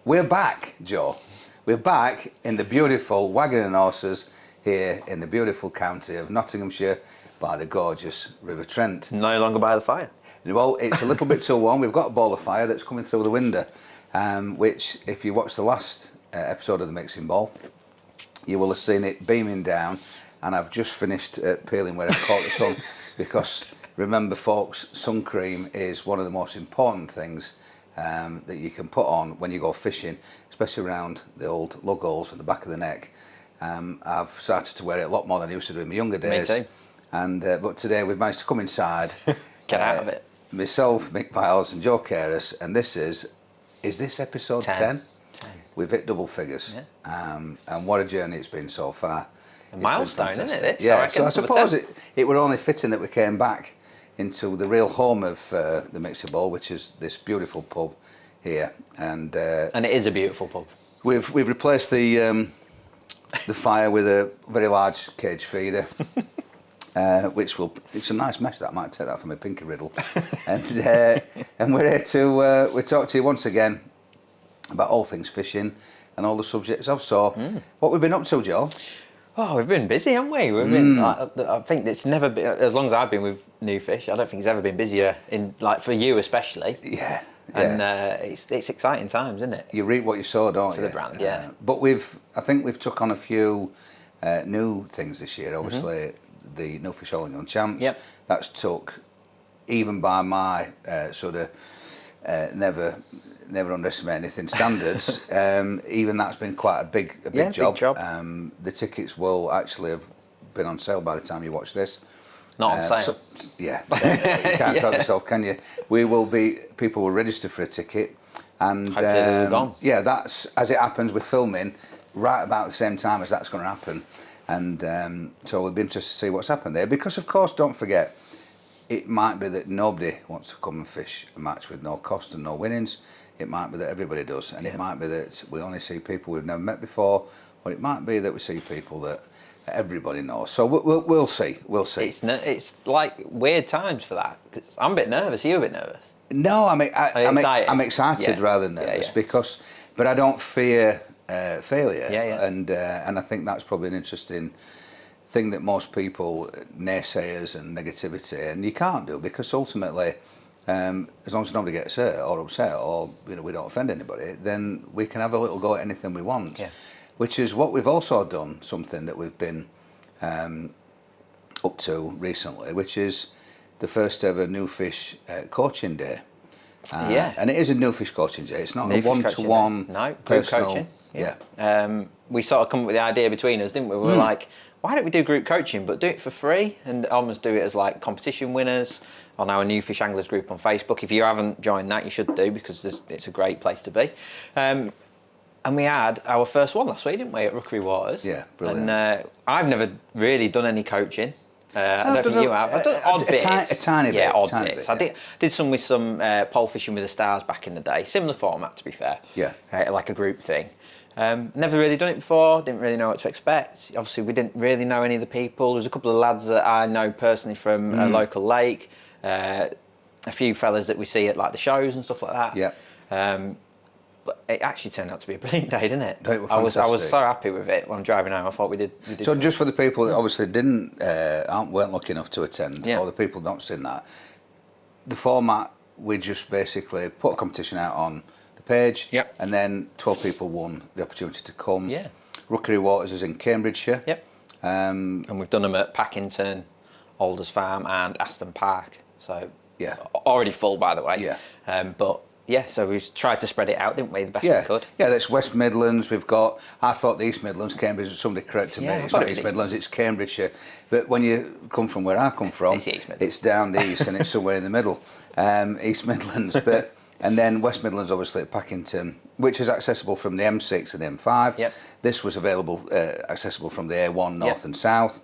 We're back, Joe. We're back in the beautiful Wagon and Horses here in the beautiful county of Nottinghamshire by the gorgeous River Trent. No longer by the fire. Well, it's a little bit too warm. We've got a ball of fire that's coming through the window, which, if you watch the last episode of the Mixing Bowl, you will have seen it beaming down, and I've just finished peeling where I caught the sun, because remember, folks, sun cream is one of the most important things that you can put on when you go fishing, especially around the old lug holes at the back of the neck. I've started to wear it a lot more than I used to do in my younger days. Me too. And but today we've managed to come inside. Get out of it. Myself, Mick Biles and Joe Caris, and this is this episode 10? 10. We've hit double figures. Yeah. And what a journey it's been so far. A milestone, isn't it? This? Yeah, so I suppose it were only fitting that we came back into the real home of the Mixer Bowl, which is this beautiful pub here. And it is a beautiful pub. We've replaced the fire with a very large cage feeder. It's a nice mess that. I might take that from a pinky riddle. And we're here to we talk to you once again about all things fishing and all the subjects of. So, what we've been up to, Joe? Oh, we've been busy, haven't we? We've been. I think it's never been, as long as I've been with Nufish, I don't think it's ever been busier for you especially. Yeah. And it's exciting times, isn't it? You reap what you sow, don't you? For the brand, yeah. But I think we've took on a few new things this year. Obviously, the Nufish All England Champs. Yep. That's took, even by my sort of never underestimate anything standards. Even that's been quite a big job. Big job. The tickets will actually have been on sale by the time you watch this. Not on sale. So, yeah, you can't tell yourself, can you? People will register for a ticket, and hopefully they're gone. Yeah, that's as it happens. We're filming right about the same time as that's going to happen, and so we'll be interested to see what's happened there. Because of course, don't forget, it might be that nobody wants to come and fish a match with no cost and no winnings. It might be that everybody does, and it might be that we only see people we've never met before, or it might be that we see people that everybody knows. So we'll see. We'll see. It's like weird times for that. 'Cause I'm a bit nervous. Are you a bit nervous? No, I'm excited rather than nervous because, but I don't fear failure. Yeah. And I think that's probably an interesting thing that most people, naysayers and negativity, and you can't do, because ultimately, as long as nobody gets hurt or upset, or we don't offend anybody, then we can have a little go at anything we want. Yeah. Which is what we've also done, something that we've been up to recently, which is the first ever Nufish coaching day. And it is a Nufish coaching day. It's not a one-to-one group coaching. Yeah. We sort of come up with the idea between us, didn't we? We were like, why don't we do group coaching, but do it for free and almost do it as like competition winners on our Nufish Anglers group on Facebook. If you haven't joined that, you should do, because it's a great place to be. And we had our first one last week, didn't we, at Rookery Waters? Yeah, brilliant. And I've never really done any coaching. I don't think you have. I've done odd bits. A tiny bit. Yeah, odd bits. I did some with some pole fishing with the stars back in the day. Similar format, to be fair. Yeah. Like a group thing. Never really done it before. Didn't really know what to expect. Obviously, we didn't really know any of the people. There's a couple of lads that I know personally from a local lake. A few fellas that we see at like the shows and stuff like that. Yeah. But it actually turned out to be a brilliant day, didn't it? I was so happy with it when I'm driving home. I thought we did. So just for the people that obviously weren't lucky enough to attend, or the people not seen that, the format, we just basically put a competition out on the page, and then 12 people won the opportunity to come. Yeah. Rookery Waters is in Cambridgeshire. Yep. And we've done them at Packington, Alders Farm, and Aston Park. So already full, by the way. Yeah. But yeah, so we've tried to spread it out, didn't we, the best we could? Yeah, that's West Midlands. We've got, I thought the East Midlands, Cambridge, somebody corrected me. It's not East Midlands, it's Cambridgeshire. But when you come from where I come from, it's down the east and it's somewhere in the middle, East Midlands. And then West Midlands, obviously, at Packington, which is accessible from the M6 and the M5. Yep. This was accessible from the A1 north and south.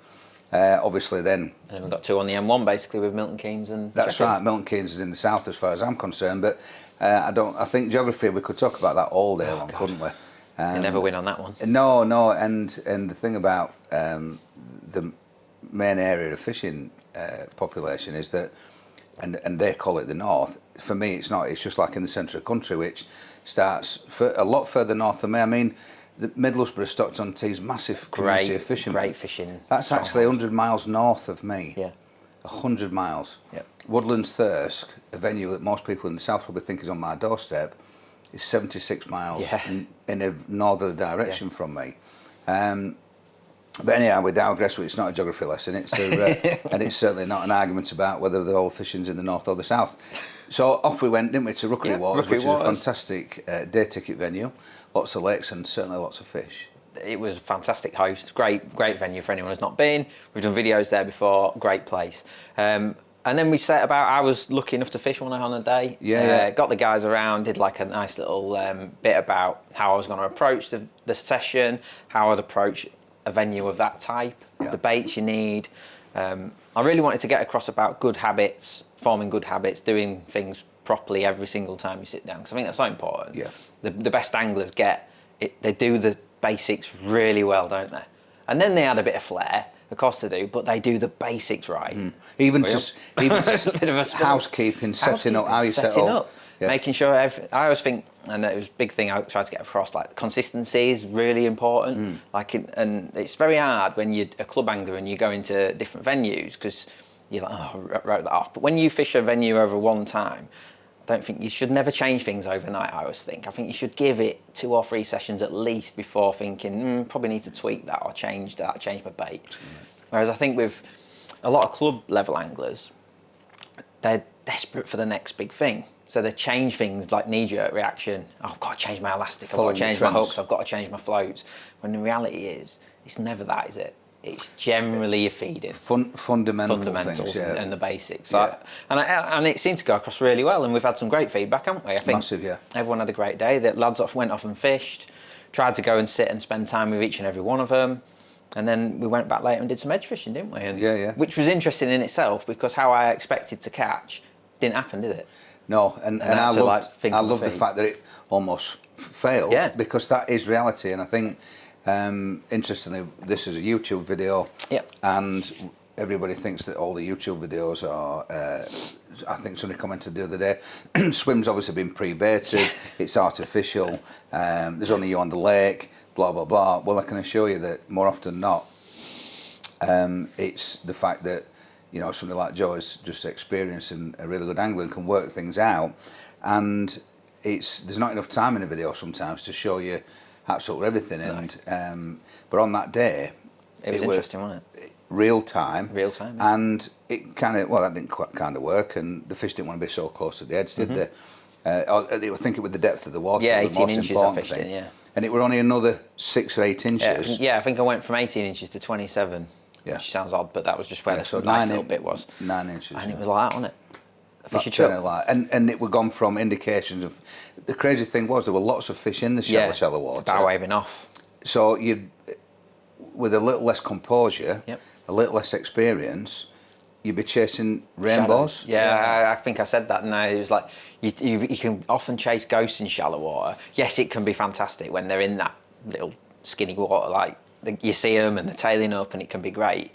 Obviously then... And we've got two on the M1, basically, with Milton Keynes and That's Sheffield. right, Milton Keynes is in the south as far as I'm concerned, but I think geography, we could talk about that all day long, couldn't we? You never win on that one. No, and the thing about the main area of fishing population is that, and they call it the north. For me, it's not. It's just like in the centre of the country, which starts a lot further north than me. I mean, the Middlesbrough Stockton Tees, massive community of fishermen. Great fishing. That's actually 100 miles north of me. Yeah. 100 miles. Yeah. Woodlands Thirsk, a venue that most people in the south probably think is on my doorstep, is 76 miles in a northerly direction from me. But anyhow, we digress. It's not a geography lesson. It's and it's certainly not an argument about whether the whole fishing's in the north or the south. So off we went, didn't we, to Rookery Waters, which is a fantastic day ticket venue. Lots of lakes and certainly lots of fish. It was a fantastic host. Great venue for anyone who's not been. We've done videos there before. Great place. And then we set about. I was lucky enough to fish one on a day. Got the guys around. Did like a nice little bit about how I was going to approach the session, how I'd approach a venue of that type, the baits you need. I really wanted to get across about good habits, forming good habits, doing things properly every single time you sit down, because I think that's so important. Yeah. The best anglers get it, they do the basics really well, don't they? And then they add a bit of flair, of course they do, but they do the basics right. Even just a bit of a housekeeping, setting up, how you set up. Yeah. Making sure I always think, and it was a big thing I tried to get across, like consistency is really important. And it's very hard when you're a club angler and you go into different venues because you're like, oh, I wrote that off. But when you fish a venue over one time, I don't think you should never change things overnight, I always think. I think you should give it 2 or 3 sessions at least before thinking, probably need to tweak that or change that, change my bait. Whereas I think with a lot of club level anglers, they're desperate for the next big thing. So they change things like knee-jerk reaction. Oh, I've got to change my elastic, I've got to change my hooks, I've got to change my floats. When the reality is, it's never that, is it? It's generally your feeding. Fundamentals things, and the basics. So and it seemed to go across really well, and we've had some great feedback, haven't we? I think massive, yeah. Everyone had a great day. The lads went off and fished, tried to go and sit and spend time with each and every one of them. And then we went back later and did some edge fishing, didn't we? And, which was interesting in itself, because how I expected to catch didn't happen, did it? No, and I love the fact that it almost failed, because that is reality. And I think, interestingly, this is a YouTube video, and everybody thinks that all the YouTube videos are, I think somebody commented the other day, swim's obviously been pre-baited, it's artificial, there's only you on the lake, blah, blah, blah. Well, I can assure you that more often than not, it's the fact that, you know, somebody like Joe is just experiencing a really good angler and can work things out, and there's not enough time in a video sometimes to show you absolutely everything. And but on that day, it was interesting, wasn't it? Real time, and it kind of that didn't quite kind of work, and the fish didn't want to be so close to the edge, did they? They were thinking with the depth of the water, yeah, the 18 most inches important I fished thing. in, And it were only another 6 or 8 inches. Yeah, I think I went from 18 inches to 27. Which sounds odd, but that was just where the nice little bit was. 9 inches. And it was like that, wasn't it? Fish chuck. And it were gone from indications of. The crazy thing was there were lots of fish in the shallow water. Bow waving off. So you, with a little less composure, a little less experience, you'd be chasing rainbows. Shadows. Yeah, I think I said that. No, it was like you can often chase ghosts in shallow water. Yes, it can be fantastic when they're in that little skinny water, like you see them and they're tailing up, and it can be great.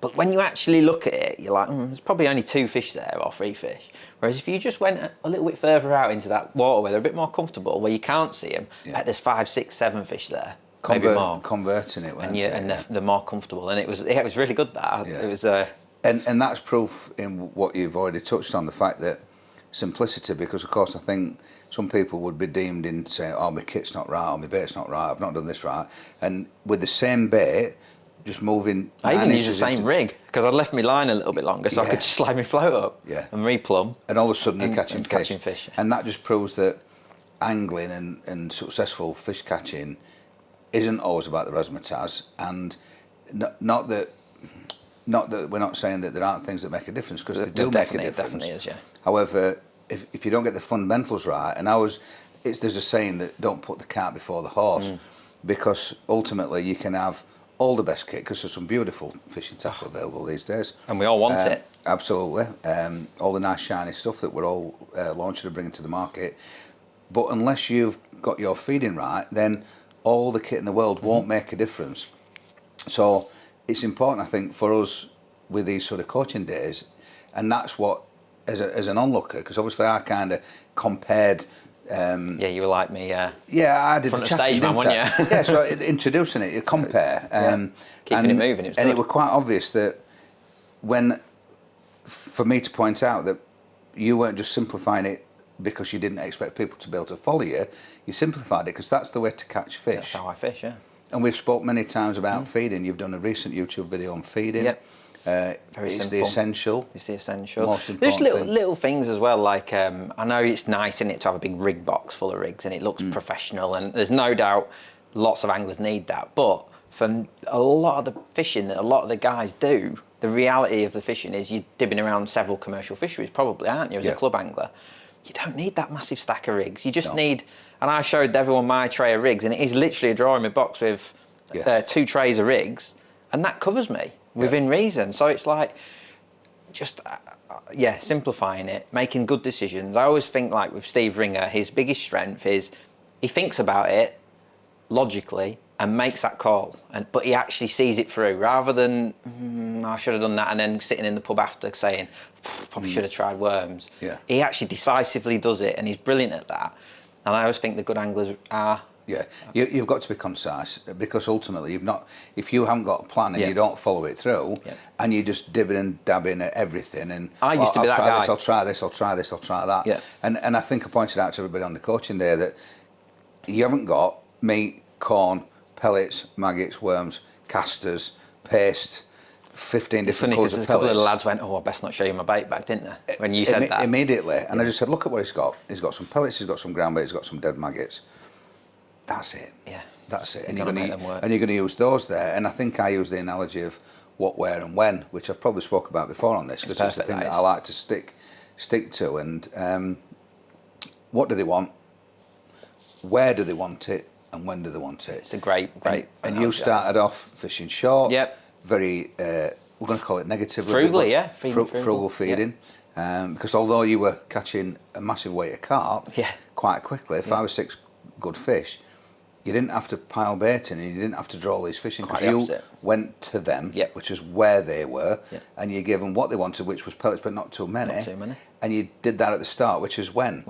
But when you actually look at it, you're like, there's probably only 2 fish there or 3 fish. Whereas if you just went a little bit further out into that water where they're a bit more comfortable, where you can't see them, bet there's 5, 6, 7 fish there. Maybe more. Converting it, and they're more comfortable, and it was really good. It was. And that's proof in what you've already touched on, the fact that simplicity, because of course I think some people would be deemed in saying, oh, my kit's not right, or my bait's not right, I've not done this right, and with the same bait, just moving. I even used the same rig, because I'd left my line a little bit longer, so I could just slide my float up and replumb. And all of a sudden you're catching fish. And that just proves that angling and successful fish catching isn't always about the razzmatazz, and not that we're not saying that there aren't things that make a difference, because they do make a difference. Definitely is, yeah. However, if you don't get the fundamentals right, and there's a saying that don't put the cart before the horse, because ultimately you can have all the best kit, because there's some beautiful fishing tackle available these days. And we all want it. Absolutely. All the nice shiny stuff that we're all launching and bringing to the market. But unless you've got your feeding right, then all the kit in the world won't make a difference. So it's important, I think, for us with these sort of coaching days, and that's what, as an onlooker, because obviously I kind of compared Yeah, you were like me. Yeah, I did Front the of stage man, chatting, weren't you? Yeah, so introducing it, you compare. Keeping it moving, and it was quite obvious that for me to point out that you weren't just simplifying it because you didn't expect people to be able to follow you. You simplified it because that's the way to catch fish. That's how I fish, yeah. And we've spoke many times about feeding. You've done a recent YouTube video on feeding. Yep. Very It's simple. the essential. It's the essential. Most There's important little things as well. Like I know it's nice in it to have a big rig box full of rigs, and it looks professional. And there's no doubt lots of anglers need that. But for a lot of the fishing that a lot of the guys do, the reality of the fishing is you're dibbing around several commercial fisheries, probably, aren't you, as a club angler? You don't need that massive stack of rigs. You just need. And I showed everyone my tray of rigs, and it is literally a drawer in my box with 2 trays of rigs, and that covers me within reason. So it's like, just simplifying it, making good decisions. I always think, like with Steve Ringer, his biggest strength is he thinks about it logically and makes that call, but he actually sees it through, rather than I should have done that, and then sitting in the pub after saying probably should have tried worms. He actually decisively does it, and he's brilliant at that. And I always think the good anglers are. Yeah, you've got to be concise, because ultimately if you haven't got a plan and you don't follow it through, and you just dibbing and dabbing at everything, and I used to be that guy. I'll try this, I'll try this, I'll try that. Yeah. And I think I pointed out to everybody on the coaching day that you haven't got meat, corn, pellets, maggots, worms, casters, paste, 15 different colours of pellets. A pellets. couple of the lads went, "Oh, I best not show you my bait bag," didn't they? When you said that. Immediately. And I just said, look at what he's got. He's got some pellets, he's got some ground bait, he's got some dead maggots. That's it. Yeah. That's it. And you're going to use those there. And I think I use the analogy of what, where and when, which I've probably spoke about before on this, because it's the thing that I like to stick to. And what do they want? Where do they want it? And when do they want it? It's a great. And you started off fishing short. Yep. Very, we're going to call it negatively. Frugally, yeah. Frugal feeding. Because although you were catching a massive weight of carp quite quickly, 5 or 6 good fish, you didn't have to pile bait in, and you didn't have to draw all these fish in, because you went to them, which is where they were, and you gave them what they wanted, which was pellets, but not too many. Not too many. And you did that at the start, which is when.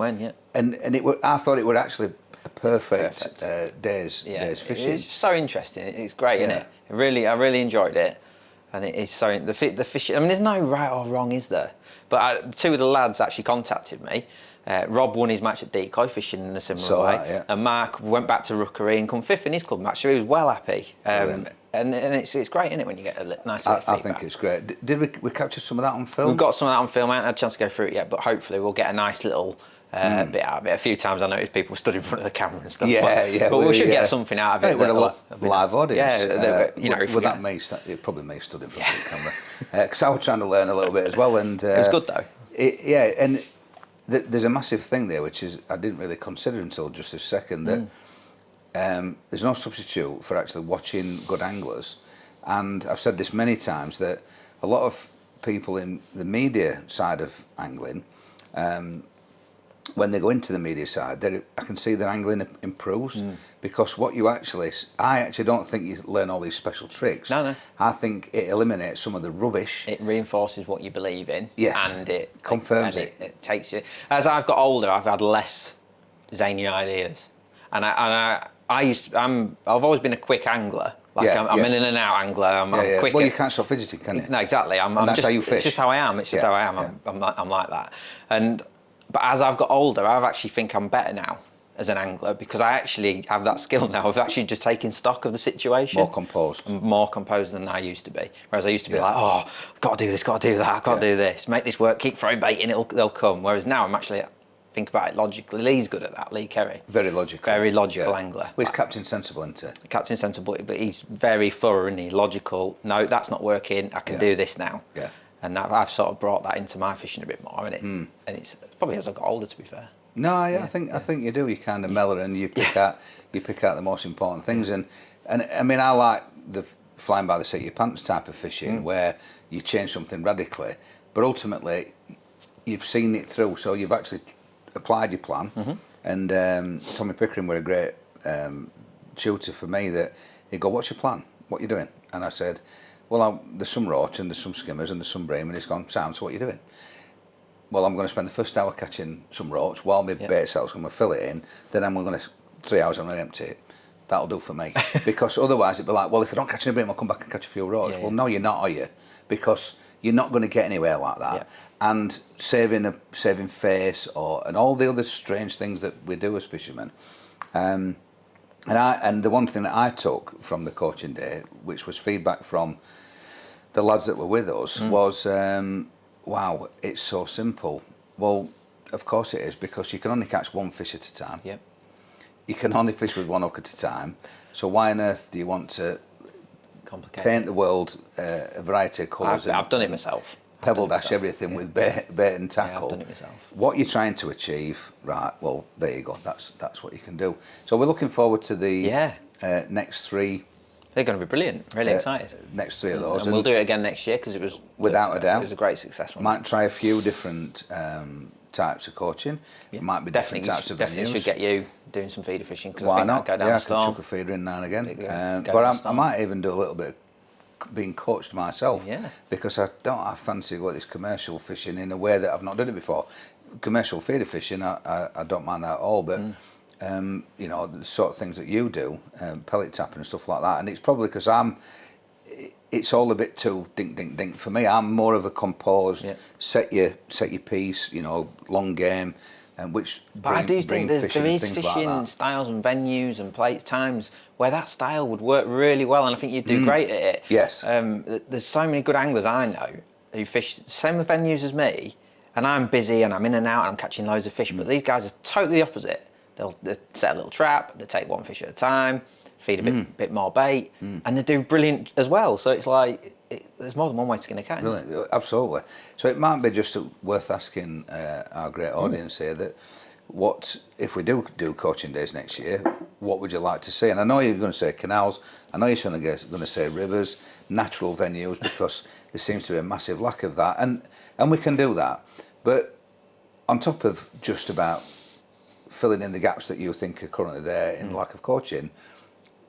And I thought it would actually a perfect day's fishing. It's so interesting. It's great, isn't it? I really enjoyed it, and it is so the fishing. I mean, there's no right or wrong, is there? But 2 of the lads actually contacted me. Rob won his match at Decoy, fishing in a similar way, and Mark went back to Rookery and come 5th in his club match, so he was well happy. And it's great, isn't it, when you get a nice bit of feedback. I think it's great. Did we capture some of that on film? We've got some of that on film. I haven't had a chance to go through it yet, but hopefully we'll get a nice little bit out of it. A few times I noticed people stood in front of the camera and stuff. But we should get something out of it. With a live audience. With that me, probably me stood in front of the camera. Because I was trying to learn a little bit as well. And it was good though. And there's a massive thing there, which is I didn't really consider until just this second, that there's no substitute for actually watching good anglers. And I've said this many times, that a lot of people in the media side of angling, when they go into the media side, I can see their angling improves, because I actually don't think you learn all these special tricks. No. I think it eliminates some of the rubbish. It reinforces what you believe in. Yes. And it confirms it. It takes you. As I've got older, I've had less zany ideas, and I've always been a quick angler. I'm an in and out angler. I'm quick. Well, you can't stop fidgeting, can you? No, exactly. That's how you fish. It's just how I am. It's just how I am. I'm like that. But as I've got older, I actually think I'm better now as an angler, because I actually have that skill now of actually just taking stock of the situation. More composed. I'm more composed than I used to be. Whereas I used to be like, oh, I've got to do this, got to do that, I've got to do this, make this work, keep throwing bait in, they'll come. Whereas now I'm actually, think about it logically. Lee's good at that, Lee Kerry. Very logical angler. Well, he's Captain Sensible, isn't he? Captain Sensible, but he's very thorough and he's logical. No, that's not working, I can do this now. Yeah. And I've sort of brought that into my fishing a bit more, and it's probably as I got older, to be fair. No, I think you do. You kind of mellow and you pick out the most important things, and I mean, I like the flying by the seat of your pants type of fishing, where you change something radically, but ultimately you've seen it through, so you've actually applied your plan. And Tommy Pickering were a great tutor for me. That he'd go, "What's your plan? What you doing?" And I said, "Well, there's some roach and there's some skimmers and there's some bream," and he's gone, "Sound, so what you doing?" well, I'm going to spend the first hour catching some roach while my bait cell's going to fill it in. Then I'm going to 3 hours I'm going to empty it. That'll do for me. Because otherwise it'd be like, well, if I don't catch any bream, I'll come back and catch a few roach. Well, no, you're not, are you? Because you're not going to get anywhere like that. Yeah. And saving face and all the other strange things that we do as fishermen. And the one thing that I took from the coaching day, which was feedback from the lads that were with us, was, wow, it's so simple. Well, of course it is, because you can only catch one fish at a time. Yep. You can only fish with one hook at a time. So why on earth do you want to paint the world a variety of colours? I've done it myself. Pebble dash everything with bait and tackle. Yeah, I've done it myself. What you're trying to achieve, right? Well, there you go. That's what you can do. So we're looking forward to the next 3. They're going to be brilliant. Really excited. Next 3 of those, and we'll do it again next year because it was without a doubt. It was a great success. Might try a few different types of coaching. It might be different types of venues. Definitely should get you doing some feeder fishing because Why I think not? go down I the storm. can chuck a feeder in now and again. But I might even do a little bit of being coached myself. Yeah. Because I fancy going this commercial fishing in a way that I've not done it before. Commercial feeder fishing, I don't mind that at all, but you know, the sort of things that you do, pellet tapping and stuff like that, and it's probably because it's all a bit too dink dink dink for me. I'm more of a composed, set your piece, you know, long game, and But I do think there is fishing styles and venues and times where that style would work really well, and I think you'd do great at it. Yes. There's so many good anglers I know who fish the same venues as me, and I'm busy and I'm in and out and I'm catching loads of fish, but these guys are totally the opposite. They'll set a little trap, they take one fish at a time, feed a bit more bait, and they do brilliant as well. So it's like, there's more than one way to skin a cat. Brilliant, absolutely. So it might be just worth asking our great audience here that, what if we do coaching days next year, what would you like to see? And I know you're going to say canals, I know you're going to say rivers, natural venues, because there seems to be a massive lack of that, and we can do that. But on top of just about filling in the gaps that you think are currently there in lack of coaching,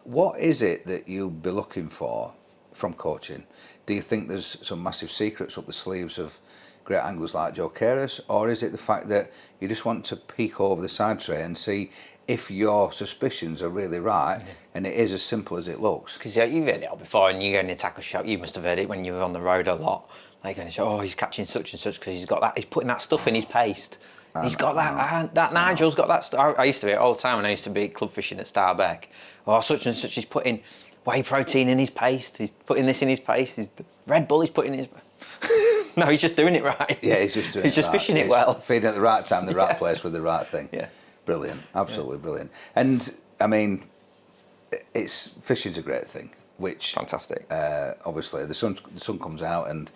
what is it that you'd be looking for from coaching? Do you think there's some massive secrets up the sleeves of great anglers like Joe Caris, or is it the fact that you just want to peek over the side tray and see if your suspicions are really right, and it is as simple as it looks? Because you've heard it before, and you go in the tackle shop, you must have heard it when you were on the road a lot. They're going to say, oh, he's catching such and such because he's got that, he's putting that stuff in his paste. He's got that Nigel's got that stuff. I used to do it all the time when I used to be club fishing at Starbeck. Oh, such and such is putting whey protein in his paste, he's putting this in his paste, he's Red Bull he's putting in his... No, he's just doing it right. Yeah, he's just doing it right. He's just fishing it well. Feeding at the right time, the right place with the right thing. Yeah. Brilliant, absolutely brilliant. And, I mean, fishing's a great thing, which... Fantastic. Obviously, the sun comes out and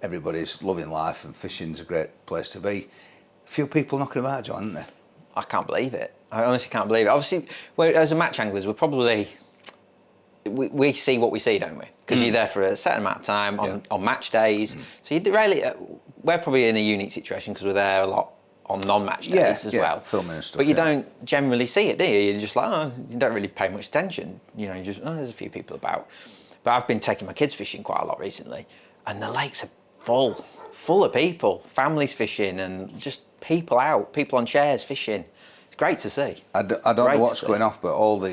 everybody's loving life, and fishing's a great place to be. Few people knocking about, John, aren't there? I can't believe it. I honestly can't believe it. Obviously, as a match anglers, we're probably... We see what we see, don't we? Because you're there for a certain amount of time on match days. So you rarely... We're probably in a unique situation because we're there a lot on non-match days as well. Filming and stuff. But you don't generally see it, do you? You're just like, oh, you don't really pay much attention. You know, you just, oh, there's a few people about. But I've been taking my kids fishing quite a lot recently, and the lakes are full of people, families fishing, and just people out, people on chairs fishing. It's great to see. I don't know what's going off, but all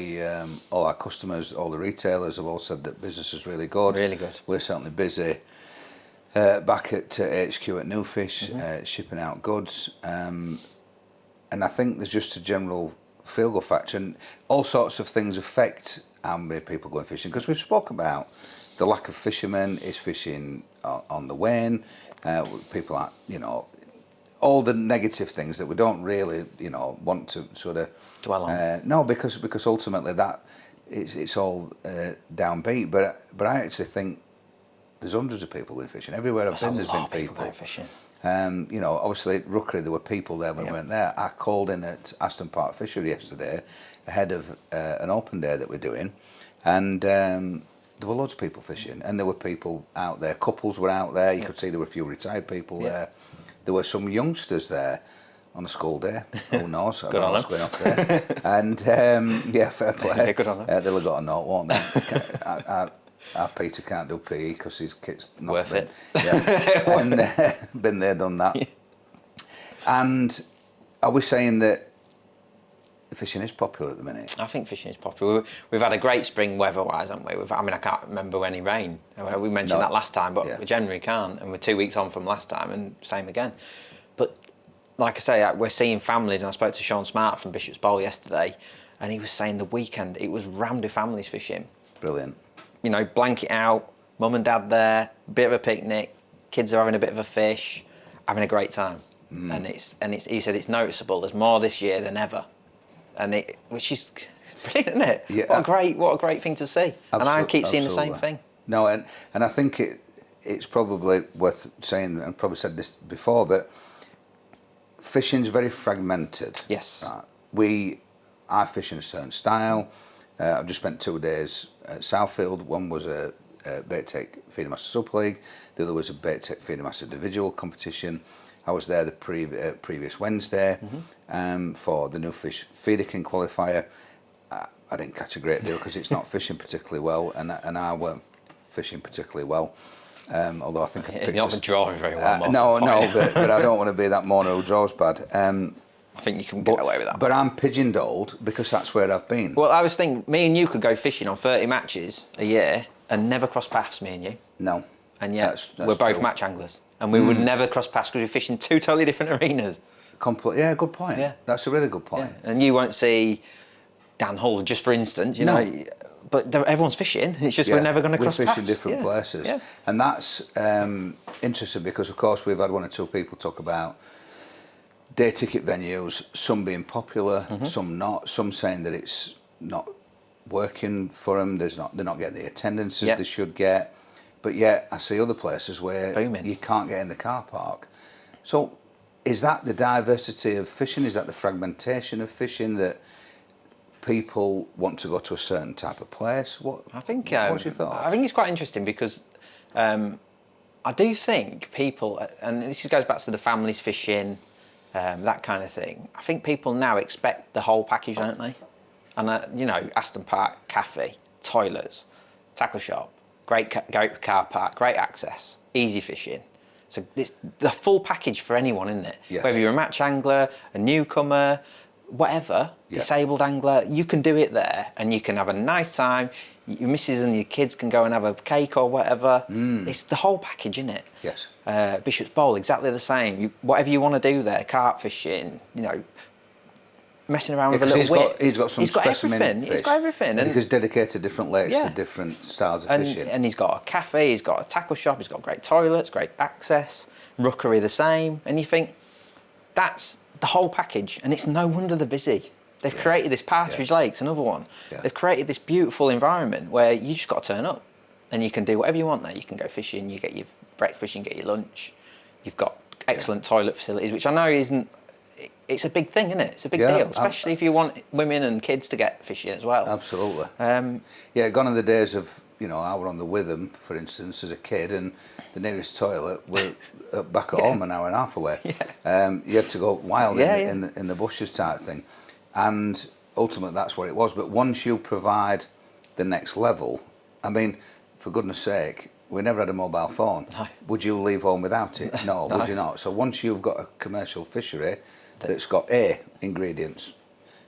our customers, all the retailers have all said that business is really good. Really good. We're certainly busy. Back at HQ at Nufish, shipping out goods, and I think there's just a general feel-good factor, and all sorts of things affect how many people go fishing, because we've spoken about the lack of fishermen, is fishing on the wane, people are, you know, all the negative things that we don't really, you know, want to sort of dwell on. No, because ultimately that it's all downbeat, but I actually think there's hundreds of people going fishing. Everywhere I've been, there's been people going fishing. You know, obviously at Rookery there were people there when we went there. I called in at Aston Park Fishery yesterday, ahead of an open day that we're doing, and there were loads of people fishing, and there were people out there. Couples were out there. You could see there were a few retired people there. There were some youngsters there on a school day. Who knows? I don't know what's going off there. And fair play. Good on them. They'll have got a note, won't they? Our Peter can't do PE because his kit's not worth it. Yeah. And been there, done that. And are we saying that fishing is popular at the minute? I think fishing is popular. We've had a great spring weather-wise, haven't we? I mean, I can't remember any rain. We mentioned that last time, but we generally can't. And we're 2 weeks on from last time, and same again. But like I say, we're seeing families, and I spoke to Sean Smart from Bishop's Bowl yesterday, and he was saying the weekend it was rammed with families fishing. Brilliant. You know, blanket out, mum and dad there, bit of a picnic, kids are having a bit of a fish, having a great time. And he said it's noticeable. There's more this year than ever, which is brilliant, isn't it? Yeah. What a great thing to see. And I keep seeing the same thing. No, and I think it's probably worth saying, and probably said this before, but fishing's very fragmented. Yes. I fish in a certain style. I've just spent 2 days at Southfield. One was a bait take feeder master sub league. The other was a bait take feeder master individual competition. I was there the previous Wednesday for the Nufish Feeder King qualifier. I didn't catch a great deal because it's not fishing particularly well, and I weren't fishing particularly well. Although I think you're not drawing very well. No, but I don't want to be that mono who draws bad. I think you can get away with that. But I'm pigeonholed because that's where I've been. Well, I was thinking, me and you could go fishing on 30 matches a year and never cross paths, me and you. No. And yet, we're both true. Match anglers. And we would never cross paths because we're fishing 2 totally different arenas. Yeah, good point. Yeah. That's a really good point. Yeah. And you won't see Dan Hull, just for instance, you know. But everyone's fishing. It's just we're never going to cross paths. We fish in different places. Yeah. And that's interesting because, of course, we've had 1 or 2 people talk about day ticket venues, some being popular, some not, some saying that it's not working for them, they're not getting the attendances they should get. But yet I see other places where you can't get in the car park. So is that the diversity of fishing? Is that the fragmentation of fishing, that people want to go to a certain type of place? What's your thought? I think it's quite interesting because I do think people, and this goes back to the families fishing, that kind of thing. I think people now expect the whole package, don't they? And you know, Aston Park, cafe, toilets, tackle shop, great car park, great access, easy fishing. So it's the full package for anyone, isn't it? Yes. Whether you're a match angler, a newcomer, whatever, disabled angler, you can do it there, and you can have a nice time. Your missus and your kids can go and have a cake or whatever. It's the whole package, isn't it? Yes. Bishop's Bowl, exactly the same. Whatever you want to do there, carp fishing, you know, messing around with a little whip. He's got specimen everything. fish. He's got everything. And he's dedicated different lakes to different styles of fishing. And he's got a cafe, he's got a tackle shop, he's got great toilets, great access, Rookery the same. And you think, that's the whole package, and it's no wonder they're busy. They've created this Partridge Lakes, another one. Yeah. They've created this beautiful environment where you just got to turn up, and you can do whatever you want there. You can go fishing, you get your breakfast, you can get your lunch. You've got excellent toilet facilities, which I know isn't. It's a big thing, isn't it? It's a big deal, especially if you want women and kids to get fishing as well. Absolutely. Gone are the days of, you know, I were on the Witham, for instance, as a kid, and the nearest toilet was back at home, an hour and a half away. You had to go wild in the bushes type thing. And ultimately that's what it was. But once you provide the next level, I mean, for goodness sake, we never had a mobile phone. No. Would you leave home without it? No, would you not? So once you've got a commercial fishery that's got ingredients,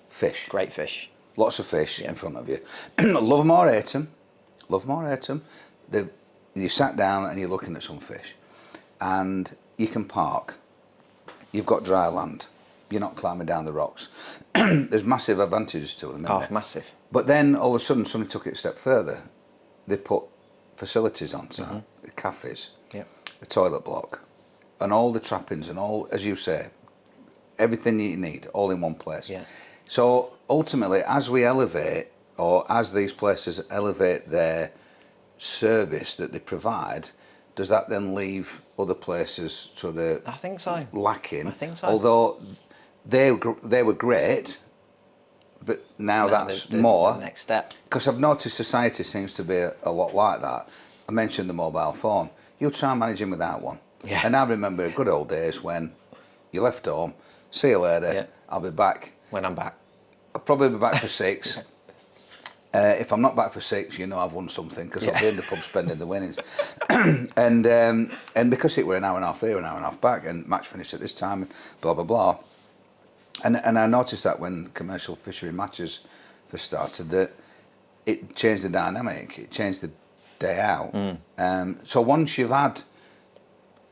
fish. Great fish. Lots of fish in front of you. Love them or hate them. Love them or hate them. You sat down and you're looking at some fish. And you can park. You've got dry land. You're not climbing down the rocks. There's massive advantages to them, isn't there? Massive. But then all of a sudden somebody took it a step further. They put facilities onto cafes, a toilet block, and all the trappings and all, as you say, everything you need, all in one place. Yeah. So ultimately, as we elevate, or as these places elevate their service that they provide, does that then leave other places sort of I think so. lacking? I think so. Although they were great, but now that's more. The next step. Because I've noticed society seems to be a lot like that. I mentioned the mobile phone. You try managing without one. Yeah. And I remember good old days when you left home, see you later, I'll be back. When I'm back. I'll probably be back for 6. If I'm not back for 6, I've won something because I'll be in the pub spending the winnings. and because it were an hour and a half there, an hour and a half back, and match finished at this time, and blah blah blah. And I noticed that when commercial fishery matches first started, that it changed the dynamic. It changed the day out. So once you've had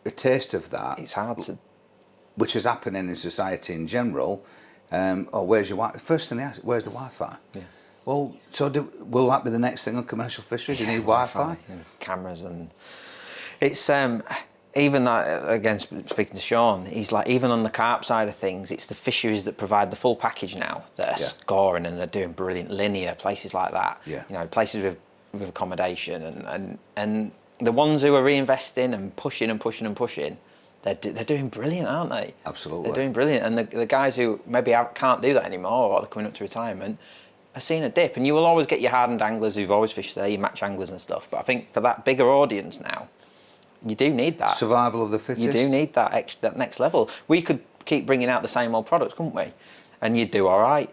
a taste of that, it's hard to, which is happening in society in general. Where's your Wi-Fi? First thing they ask, where's the Wi-Fi? Yeah. Well, so will that be the next thing on commercial fishery? Do you need Wi-Fi? And cameras, and it's even that, again, speaking to Sean, he's like, even on the carp side of things, it's the fisheries that provide the full package now that are scoring and are doing brilliant. Linear, places like that. Yeah. Places with accommodation and the ones who are reinvesting and pushing and pushing and pushing, they're doing brilliant, aren't they? Absolutely. They're doing brilliant. And the guys who maybe can't do that anymore, or they're coming up to retirement, are seeing a dip. And you will always get your hardened anglers who've always fished there, your match anglers and stuff. But I think for that bigger audience now, you do need that. Survival of the fittest. You do need that next level. We could keep bringing out the same old products, couldn't we? And you'd do all right.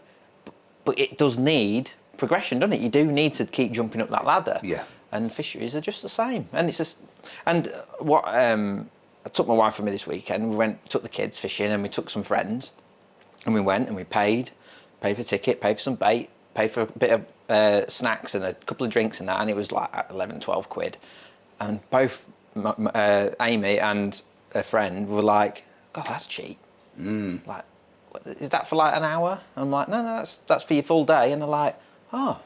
But it does need progression, doesn't it? You do need to keep jumping up that ladder. Yeah. And fisheries are just the same. And it's just, and what I took my wife with me this weekend. We took the kids fishing, and we took some friends, and we went and we paid for a ticket, paid for some bait, paid for a bit of snacks and a couple of drinks and that, and it was like 11, 12 quid. And both Amy and a friend were like, God, that's cheap. Like, is that for like an hour? I'm like, no, that's for your full day. And they're like, oh.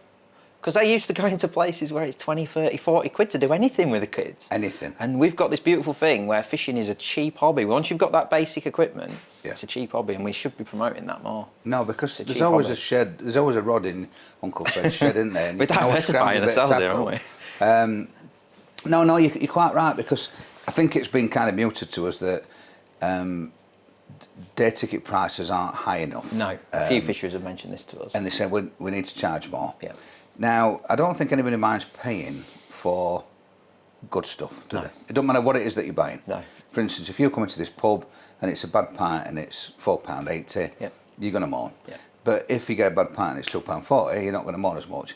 Because they used to go into places where it's 20, 30, 40 quid to do anything with the kids. Anything. And we've got this beautiful thing where fishing is a cheap hobby. Once you've got that basic equipment, it's a cheap hobby, and we should be promoting that more. No, because there's always hobby. A shed, there's always a rod in Uncle Fred's shed, isn't there? We're diversifying ourselves here, aren't we? No, you're quite right, because I think it's been kind of muted to us that day ticket prices aren't high enough. No, a few fisheries have mentioned this to us. And they said we need to charge more. Yeah. Now, I don't think anybody minds paying for good stuff, do they? It don't matter what it is that you're buying. No. For instance, if you come into this pub and it's a bad pint and it's £4.80, you're going to moan. Yeah. But if you get a bad pint and it's £2.40, you're not going to moan as much.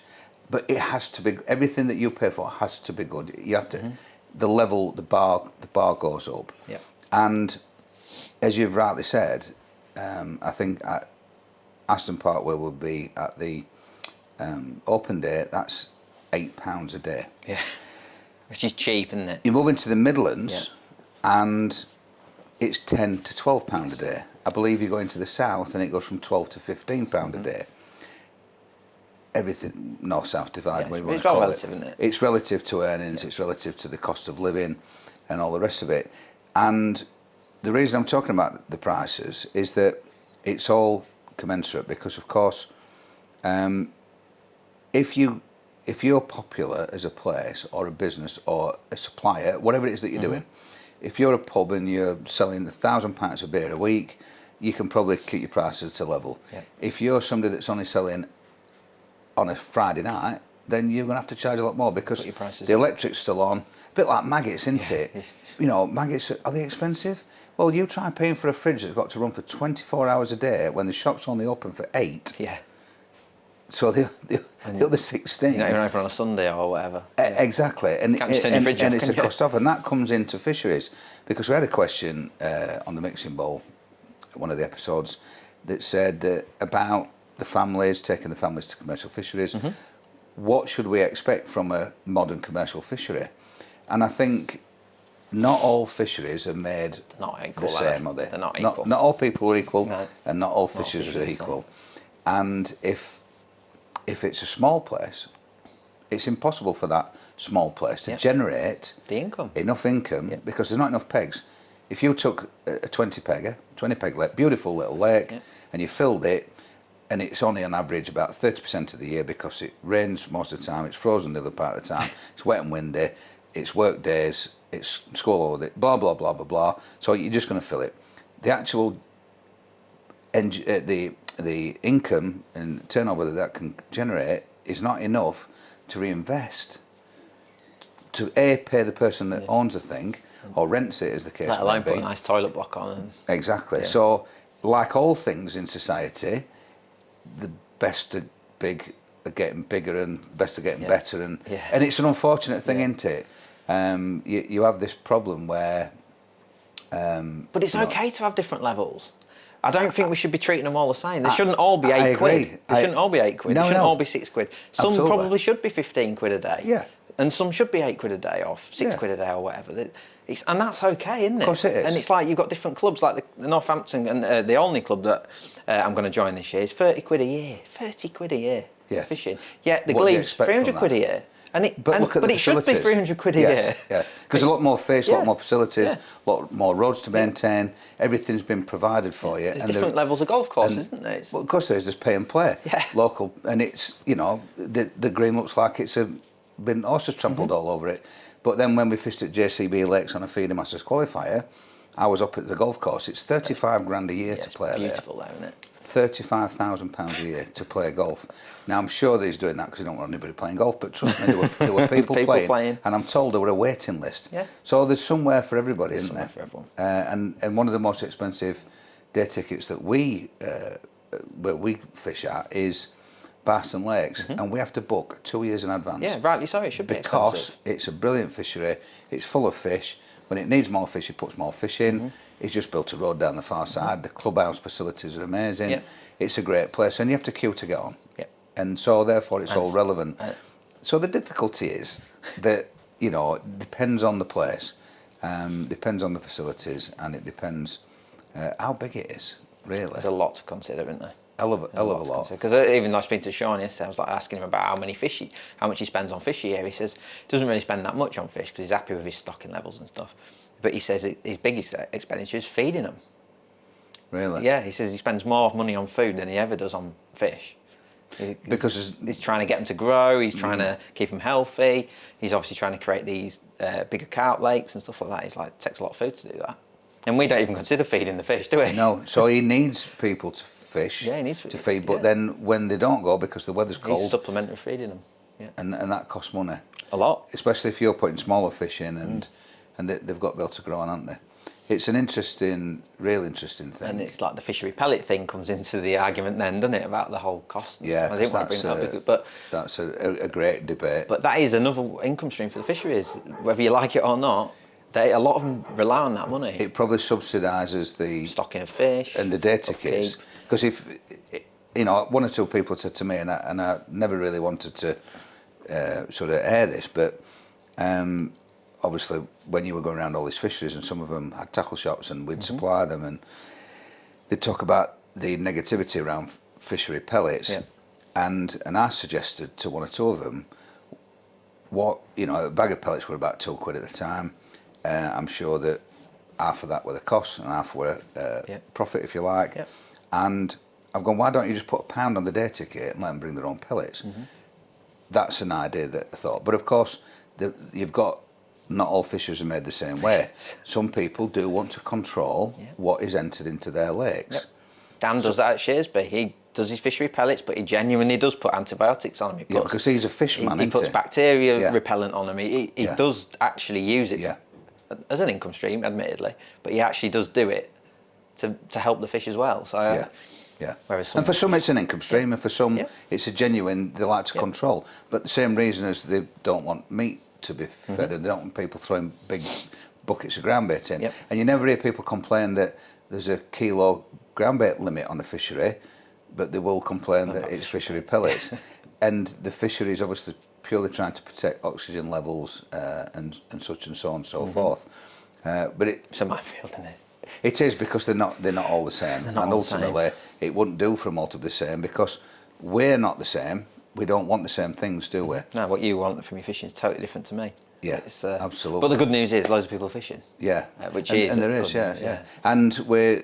But it has to be, everything that you pay for has to be good. You have to, the level, the bar goes up. Yeah. And as you've rightly said, I think at Aston Park, where we'll be at the open day, that's £8 a day. Yeah, which is cheap, isn't it? You move into the Midlands, and it's £10 to £12 a day. I believe you go into the south, and it goes from £12 to £15 a day. Everything north-south divide. It's all relative, isn't it? It's relative to earnings. It's relative to the cost of living, and all the rest of it. And the reason I'm talking about the prices is that it's all commensurate, because, of course, if you're popular as a place or a business or a supplier, whatever it is that you're doing, if you're a pub and you're selling 1,000 pints of beer a week, you can probably keep your prices to level. Yeah. If you're somebody that's only selling on a Friday night, then you're going to have to charge a lot more, because the electric's still on. A bit like maggots, isn't it? You know, maggots, are they expensive? Well, you try paying for a fridge that's got to run for 24 hours a day when the shop's only open for 8. Yeah. So the other 16. You're not even open on a Sunday or whatever. Exactly. And can't just turn your fridge off, it's a can you? cost off, and that comes into fisheries, because we had a question on the Mixing Bowl, one of the episodes, that said about the families, taking the families to commercial fisheries. What should we expect from a modern commercial fishery? And I think not all fisheries are made the same, are they? They're not equal. Not all people are equal, No. and not all fisheries are equal. And if it's a small place, it's impossible for that small place to generate enough income, because there's not enough pegs. If you took a 20 peg lake, beautiful little lake, and you filled it, and it's only on average about 30% of the year, because it rains most of the time, it's frozen the other part of the time, it's wet and windy, it's work days, it's school holiday, blah, blah, blah, blah, blah. So you're just going to fill it. The actual, the income and turnover that can generate is not enough to reinvest, to pay the person that owns the thing, or rents it, as the case may be. Let alone put a nice toilet block on. Exactly. So, like all things in society, the best big are getting bigger and best are getting better, and Yeah. and it's an unfortunate thing, isn't it? You have this problem where. But it's okay to have different levels. I don't think we should be treating them all the same. They shouldn't all be I £8 quid. agree. They shouldn't all be £8 quid. No, They shouldn't no. all be £6. Some Absolutely. probably should be 15 quid a day. Yeah. And some should be £8 a day or 6 quid a day or whatever. And that's okay, isn't it? Of course it is. And it's like you've got different clubs, like the Northampton, and the only club that I'm going to join this year is 30 quid a year. 30 quid a year for fishing. Yeah, the What do you Glebe's expect 300 from quid a that? year. And it, But look at the it should be facilities. 300 quid a year. Yeah, because a lot more fish, a lot more facilities, Yeah. a lot more roads to maintain. Everything's been provided for you. There's different levels of golf courses, isn't there? Well, of course there is. There's pay and play. Yeah. Local, and it's the green looks like it's been horses trampled all over it. But then when we fished at JCB Lakes on a feeder masters qualifier, I was up at the golf course. It's 35 grand a year to play there. Beautiful there, isn't it? £35,000 a year to play golf. Now I'm sure that he's doing that because he don't want anybody playing golf. But trust me, there were people, playing, and I'm told there were a waiting list. Yeah. So there's somewhere for everybody, isn't there? For everyone. And one of the most expensive day tickets that we fish at is Barston Lakes, and we have to book 2 years in advance. Yeah, rightly so. It should be because expensive. it's a brilliant fishery. It's full of fish. When it needs more fish, he puts more fish in. He's just built a road down the far side. The clubhouse facilities are amazing. Yep. It's a great place, and you have to queue to get on. Yep. And so therefore it's all relevant. So the difficulty is that, it depends on the place, depends on the facilities, and it depends how big it is, really. There's a lot to consider, isn't there? Hell of a lot. Because even though I speak to Sean yesterday, I was like asking him about how much he spends on fish a year. He says he doesn't really spend that much on fish because he's happy with his stocking levels and stuff. But he says his biggest expenditure is feeding them. Really? Yeah, he says he spends more money on food than he ever does on fish. Because he's trying to get them to grow, he's trying to keep them healthy, he's obviously trying to create these bigger carp lakes and stuff like that. He's like, it takes a lot of food to do that. And we don't even consider feeding the fish, do we? No, so he needs people to fish, yeah, he needs to feed, but then when they don't go because the weather's cold, he's supplementary feeding them. Yeah. and that costs money. A lot. Especially if you're putting smaller fish in and they've got to be able to grow on, haven't they? It's an real interesting thing. And it's like the fishery pellet thing comes into the argument then, doesn't it, about the whole cost and Yeah, stuff. I didn't want to bring that up, but that's a great debate. But that is another income stream for the fisheries, whether you like it or not. A lot of them rely on that money. It probably subsidises the stocking of fish and the day tickets. Because if one or two people said to me, and I never really wanted to sort of air this, but obviously when you were going around all these fisheries, and some of them had tackle shops, and we'd supply them, and they'd talk about the negativity around fishery pellets, and I suggested to one or two of them, a bag of pellets were about £2 at the time. I'm sure that half of that were the cost and half were profit, if you like. Yep. And I've gone, why don't you just put £1 on the day ticket and let them bring their own pellets? That's an idea that I thought. But of course, you've got, not all fishers are made the same way. Some people do want to control what is entered into their lakes. Yep. Dan does that at Shearsby. He does his fishery pellets, but he genuinely does put antibiotics on them. Because he's a fishman, he puts bacteria repellent on them. He does actually use it as an income stream, admittedly, but he actually does do it to help the fish as well. So whereas and for some it's an income stream, and for some it's a genuine, they like to control. But the same reason as they don't want meat to be fed, and they don't want people throwing big buckets of ground bait in. And you never hear people complain that there's a kilo ground bait limit on a fishery, but they will complain that it's fishery pellets. And the fishery is obviously purely trying to protect oxygen levels and such and so on and so forth. But it's a minefield, isn't it? It is, because they're not all the same, and ultimately it wouldn't do for them all to be the same, because we're not the same. We don't want the same things, do we? No, what you want from your fishing is totally different to me. Yeah, absolutely. But the good news is loads of people are fishing. Yeah, and there is, yeah. And we're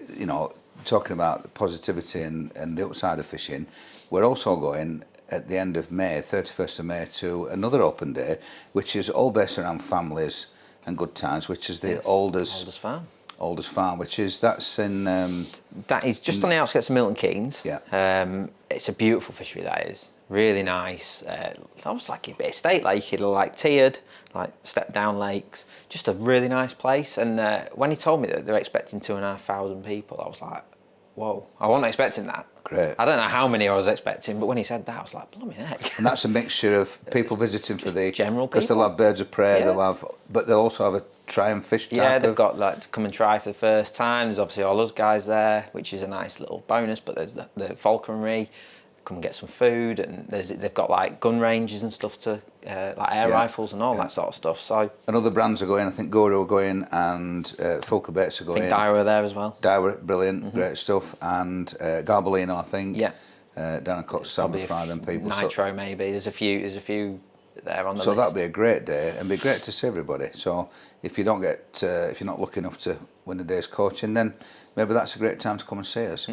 talking about the positivity and the upside of fishing. We're also going at the end of May, 31st of May, to another open day, which is all based around families and good times, which is the Alders Farm, which is that is just on the outskirts of Milton Keynes. Yeah. It's a beautiful fishery, that is. Really nice. It's almost like a bit of state lake, like tiered, like step down lakes. Just a really nice place. And when he told me that they're expecting 2,500 people, I was like, whoa, I wasn't expecting that. Great. I don't know how many I was expecting, but when he said that, I was like, blooming heck. And that's a mixture of people visiting for the general because they'll people. have birds of prey, Yeah. but they'll also have a try and fish type Yeah, they've of- got like to come and try for the first time. There's obviously all us guys there, which is a nice little bonus. But there's the falconry, come and get some food, and they've got like gun ranges and stuff to like air rifles and all that sort of stuff. So And other brands are going. I think Guru are going, and Fulker Baits are I going. think Dyra are there as well. Dyra, brilliant, great stuff, and Garbolino, I think. Yeah. Down at Cox Salmon Fry, them people. Nitro maybe. There's a few there on the So list. that'd be a great day, and be great to see everybody. So if you don't get, if you're not lucky enough to win a day's coaching, then maybe that's a great time to come and see us.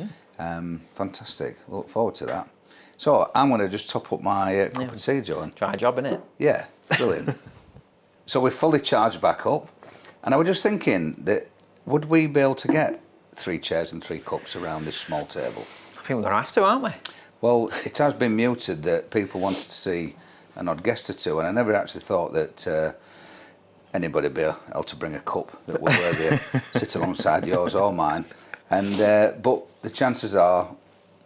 Fantastic. We'll look forward to that. So I'm going to just top up my cup of tea, Joe. Try a job in it. Yeah, brilliant. So we're fully charged back up, and I was just thinking that would we be able to get 3 chairs and 3 cups around this small table? I think we're going to have to, aren't we? Well, it has been muted that people wanted to see an odd guest or two, and I never actually thought that anybody would be able to bring a cup that would worthy sit alongside yours or mine. And but the chances are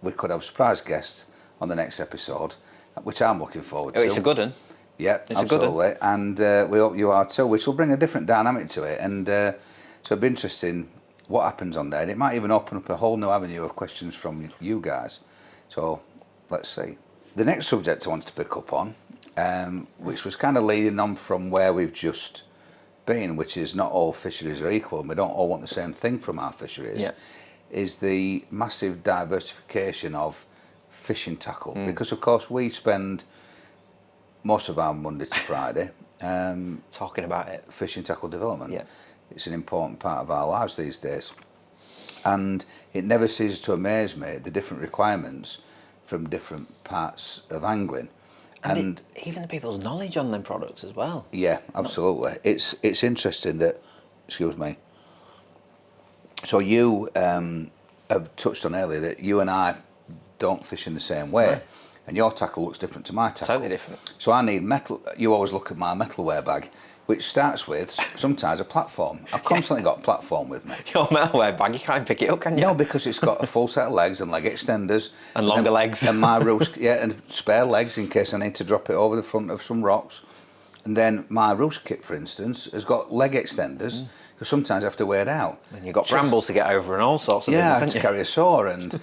we could have a surprise guest on the next episode, which I'm looking forward to. It's a good one. Yeah, It's a good absolutely. And we hope you are too, which will bring a different dynamic to it. And so it'll be interesting what happens on there. And it might even open up a whole new avenue of questions from you guys. So let's see. The next subject I wanted to pick up on, which was kind of leading on from where we've just been, which is not all fisheries are equal and we don't all want the same thing from our fisheries, is the massive diversification of fishing tackle. Because of course we spend most of our Monday to Friday Talking about it. fishing tackle development. Yeah. It's an important part of our lives these days. And it never ceases to amaze me the different requirements from different parts of angling. And even the people's knowledge on them products as well. yeah, absolutely. It's interesting that, excuse me. So you have touched on earlier that you and I don't fish in the same way. Right. And your tackle looks different to my tackle. Totally different. So I need metal. You always look at my metalware bag, which starts with sometimes a platform. I've constantly got a platform with me. Your metalware bag, you can't pick it up, can you? No, because it's got a full set of legs and leg extenders. And longer legs. And my roost, and spare legs in case I need to drop it over the front of some rocks. And then my roost kit, for instance, has got leg extenders, because sometimes I have to wear it out. And you've got brambles to get over and all sorts of Yeah, I business, have to carry a saw, and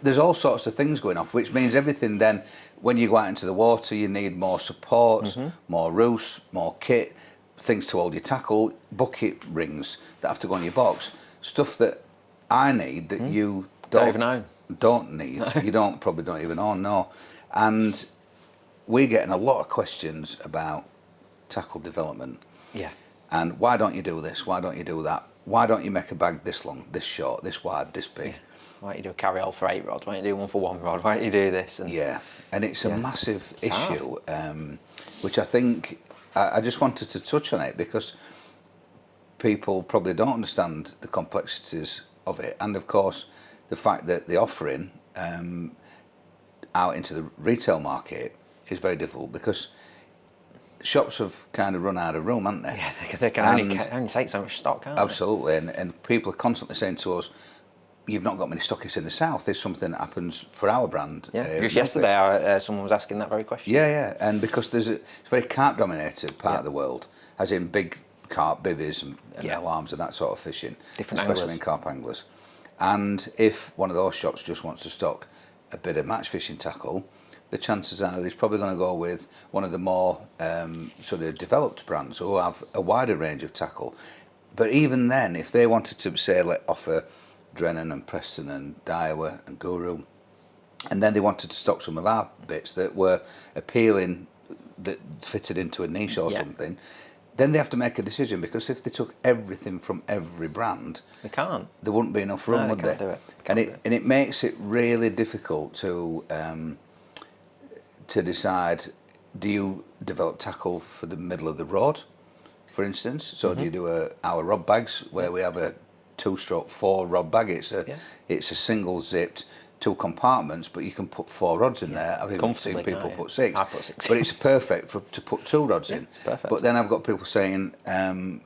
there's all sorts of things going off, which means everything then, when you go out into the water, you need more supports, more roosts, more kit, things to hold your tackle, bucket rings that have to go on your box, stuff that I need that you Don't even own. don't need. You probably don't even own, no. And we're getting a lot of questions about tackle development. Yeah. And why don't you do this? Why don't you do that? Why don't you make a bag this long, this short, this wide, this big? Why don't you do a carry-all for 8 rods? Why don't you do one for 1 rod? Why don't you do this? And Yeah, and it's a massive hard. issue, which I think I just wanted to touch on it because people probably don't understand the complexities of it, and of course the fact that the offering out into the retail market is very difficult because shops have kind of run out of room, haven't they? Yeah, they can only take so much stock, can't Absolutely, and people are constantly saying to us, you've not got many stockists in the south. There's something that happens for our brand. they? Yeah, just yesterday someone was asking that very question. Yeah, and because it's a very carp-dominated part of the world, as in big carp, bivvies and alarms and that sort of fishing, Different especially anglers. in carp anglers. And if one of those shops just wants to stock a bit of match fishing tackle, the chances are he's probably going to go with one of the more sort of developed brands who have a wider range of tackle. But even then, if they wanted to, say, offer Drennan and Preston and Daiwa and Guru, and then they wanted to stock some of our bits that were appealing, that fitted into a niche or something, then they have to make a decision, because if they took everything from every brand, They can't. there wouldn't be enough room, No, would they can't they? do it. They can't And it makes it really difficult to decide, do you develop tackle for the middle of the road, for instance? So do you do our rod bags where we have a 2/4 rod bag? It's a single zipped 2 compartments, but you can put 4 rods in there. I've even seen people can't you? put 6. I put 6. But it's perfect to put 2 rods in. Perfect. But then I've got people saying, I've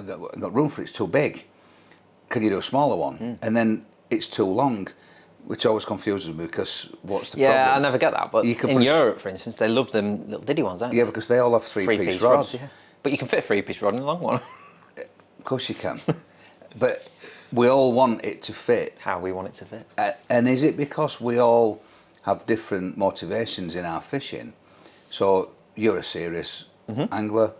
got room for it, it's too big. Can you do a smaller one? And then it's too long, which always confuses me because what's the Yeah, problem? I never get that. But You can in put Europe, for instance, they love them little diddy ones, don't they? Yeah, because they all have three-piece rods. Yeah. But you can fit a three-piece rod in a long one. Of course you can. But we all want it to fit. How we want it to fit. And is it because we all have different motivations in our fishing? So you're a serious angler,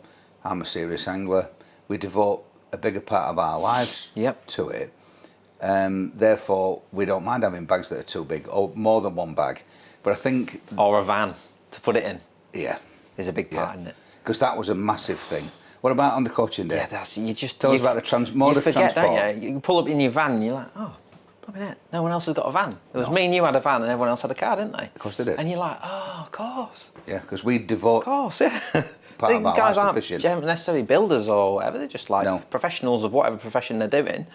I'm a serious angler. We devote a bigger part of our lives to it. Therefore, we don't mind having bags that are too big or more than one bag. But I think... Or a van to put it in. Yeah. Is a big part in it. Because that was a massive thing. What about on the coaching day? Yeah, that's... You just... Tell us about the mode of forget, transport. don't you? You pull up in your van and you're like, oh, blooming heck, no one else has got a van. It was me and you had a van and everyone else had a car, didn't they? Of course they did. And you're like, oh, of course. Yeah, because we devote... Of course, yeah. Part These of our guys lives to fishing. aren't necessarily builders or whatever. They're just like professionals of whatever profession they're doing.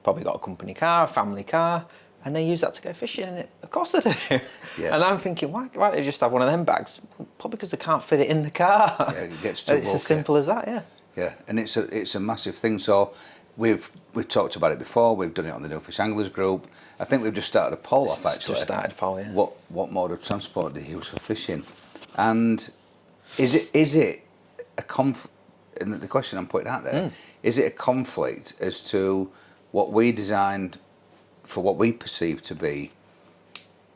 Probably got a company car, a family car, and they use that to go fishing. And of course they do. Yeah. And I'm thinking, why don't they just have one of them bags? Probably because they can't fit it in the car. Yeah, it gets too bulky. It's as simple as that, yeah. Yeah, and it's a massive thing. So we've talked about it before. We've done it on the Nufish Anglers group. I think we've just started a poll off actually. Just started a poll, yeah. What mode of transport do you use for fishing? And is it a conflict? And the question I'm putting out there, is it a conflict as to what we designed for what we perceive to be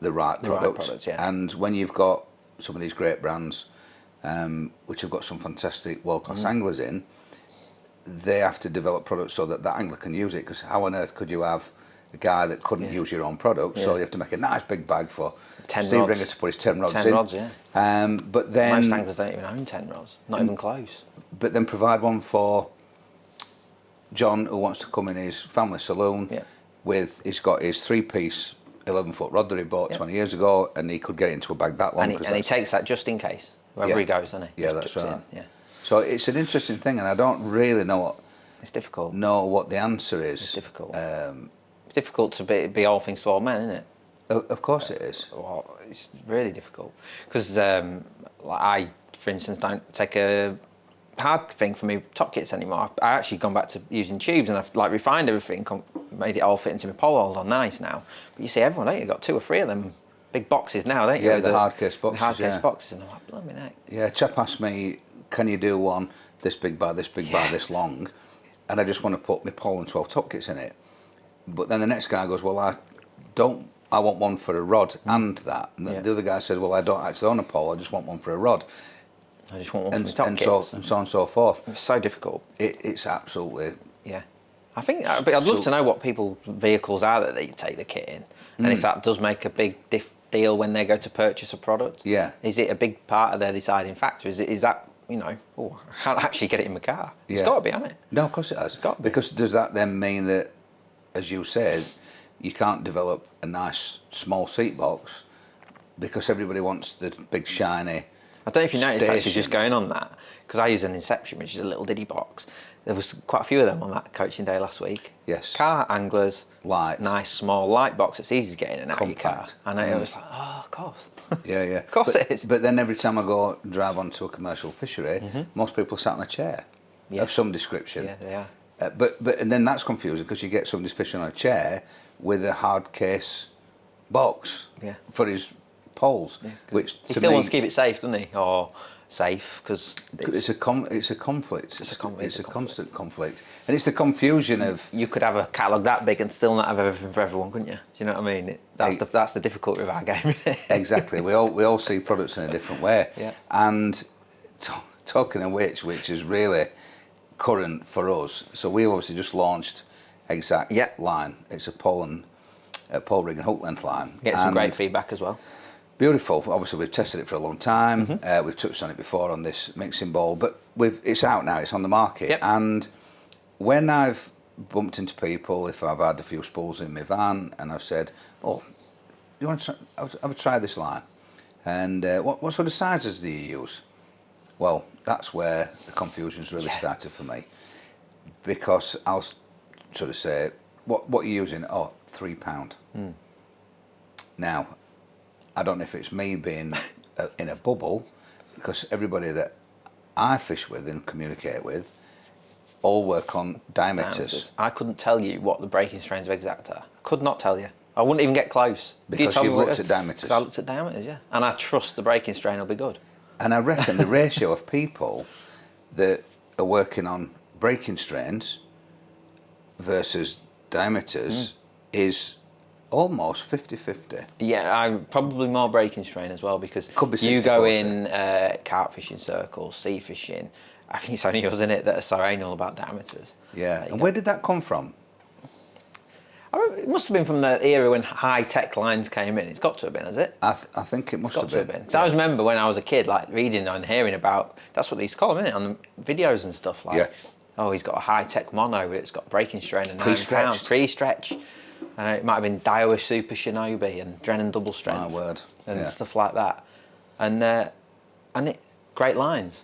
the right products? Yeah. And when you've got some of these great brands, which have got some fantastic world-class anglers in, they have to develop products so that angler can use it. Because how on earth could you have a guy that couldn't use your own product? So you have to make a nice big bag for 10 Steve rods. Ringer to put his 10 rods in. 10 rods, yeah. But then most anglers don't even own 10 rods, not even close. But then provide one for John, who wants to come in his family saloon he's got his 3-piece 11-foot rod that he bought 20 years ago, and he could get into a bag that long. And he takes that just in case, wherever he goes, doesn't he? Yeah, just that's right. Yeah. So it's an interesting thing, and I don't really know it's difficult. Know what the answer is. It's difficult. It's difficult to be all things to all men, isn't it? Of course it is. Well, it's really difficult because I, for instance, don't take a hard thing for me top kits anymore. I actually gone back to using tubes, and I've refined everything, made it all fit into my pole holes on nice now. But you see, everyone, don't you? Got 2 or 3 of them big boxes now, don't you? Yeah, the hard case boxes. The hard case boxes, and I'm like, blooming heck. Yeah, a chap asked me, can you do one this big by this big by this long? And I just want to put my pole and 12 top kits in it. But then the next guy goes, well, I want one for a rod and that. And the other guy said, well, I don't actually own a pole, I just want one for a rod. I just want one for my top kits. And so on and so forth. It's so difficult. It's absolutely... Yeah. I think, but I'd love to know what people's vehicles are that they take the kit in. And if that does make a big deal when they go to purchase a product. Yeah. Is it a big part of their deciding factor? Is that, I can't actually get it in my car. It's got to be, hasn't it? No, of course it has. It's got to be. Because does that then mean that, as you said, you can't develop a nice small seat box because everybody wants the big shiny... I don't know if you noticed actually just going on that, because I use an Inception, which is a little diddy box. There was quite a few of them on that coaching day last week. Yes. Car anglers, light, nice small light box. It's easy to get in and out of your car. And I was like, oh, of course. Yeah. Of course it is. But then every time I go drive onto a commercial fishery, most people sat in a chair of some description. Yeah, they are. But and then that's confusing because you get somebody fishing on a chair with a hard case box for his poles, which he still wants to keep it safe, doesn't he? Or safe because it's a conflict. It's a constant conflict, and it's the confusion of you could have a catalogue that big and still not have everything for everyone, couldn't you? Do you know what I mean? That's the difficulty of our game. Exactly. We all see products in a different way. Yeah. And talking of which is really current for us. So we obviously just launched Exact line. It's a pole rig and hook length line. Get some great feedback as well. Beautiful. Obviously, we've tested it for a long time. We've touched on it before on this mixing bowl, but it's out now. It's on the market. Yep. And when I've bumped into people, if I've had a few spools in my van, and I've said, "Oh, you want to have a try this line?" And what sort of sizes do you use? Well, that's where the confusion's really started for me, because I'll sort of say, "What are you using?" "Oh, £3." Now, I don't know if it's me being in a bubble, because everybody that I fish with and communicate with all work on diameters. I couldn't tell you what the breaking strains of Exact are. Could not tell you. I wouldn't even get close. Because you've looked at diameters. Because I looked at diameters, yeah. And I trust the breaking strain will be good. And I reckon the ratio of people that are working on breaking strains versus diameters is almost 50-50. Yeah, I'm probably more breaking strain as well, because Could be you go 60-40. in carp fishing circles, sea fishing. I think it's only us in it that are so anal about diameters. Yeah, and where did that come from? It must have been from the era when high-tech lines came in. It's got to have been, has it? I think it must have been. Because I always remember when I was a kid, like reading and hearing about, that's what they used to call them, isn't it, on the videos and stuff, like, oh, he's got a high-tech mono, it's got breaking strain of 9 pounds, pre-stretch. And it might have been Daiwa Super Shinobi and Drennan Double Strength. My word. And stuff like that. And great lines.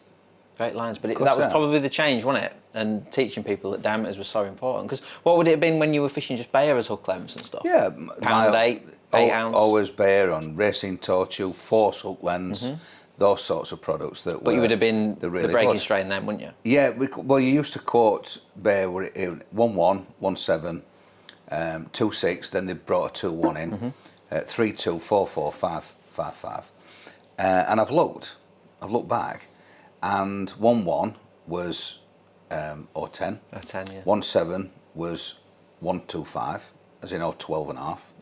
Great lines. But that was probably the change, wasn't it? And teaching people that diameters was so important. Because what would it have been when you were fishing just Bayer's hook lengths and stuff? Yeah. Pound 8 ounce. Always Bayer on racing torture, force hook lens, those sorts of products that. But you would have been the breaking strain then, wouldn't you? Yeah. Well, you used to quote Bayer 1-1, 1-7, 2-6. Then they brought a 2-1 in, 3-2, 4-4, 5-5. And I've looked back, and 1-1 was 0-10. 0-10, yeah. 1-7 was 1-2-5, as in 12 and a half.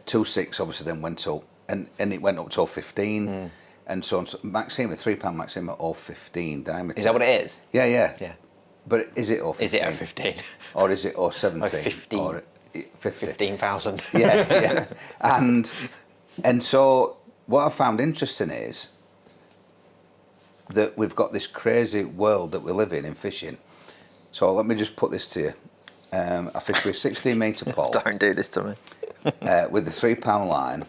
2-6 obviously then went up, and it went up to 15, and so on. So Maxima, £3 Maxima, 0-15 diameter. Is that what it is? Yeah, yeah. Yeah. But is it 0-15? Is it 15? Or is it 0-17? 15. Or 50? 15,000. Yeah, yeah. And so what I found interesting is that we've got this crazy world that we live in fishing. So let me just put this to you. I fish with a 16-metre pole. Don't do this to me. With the £3 line,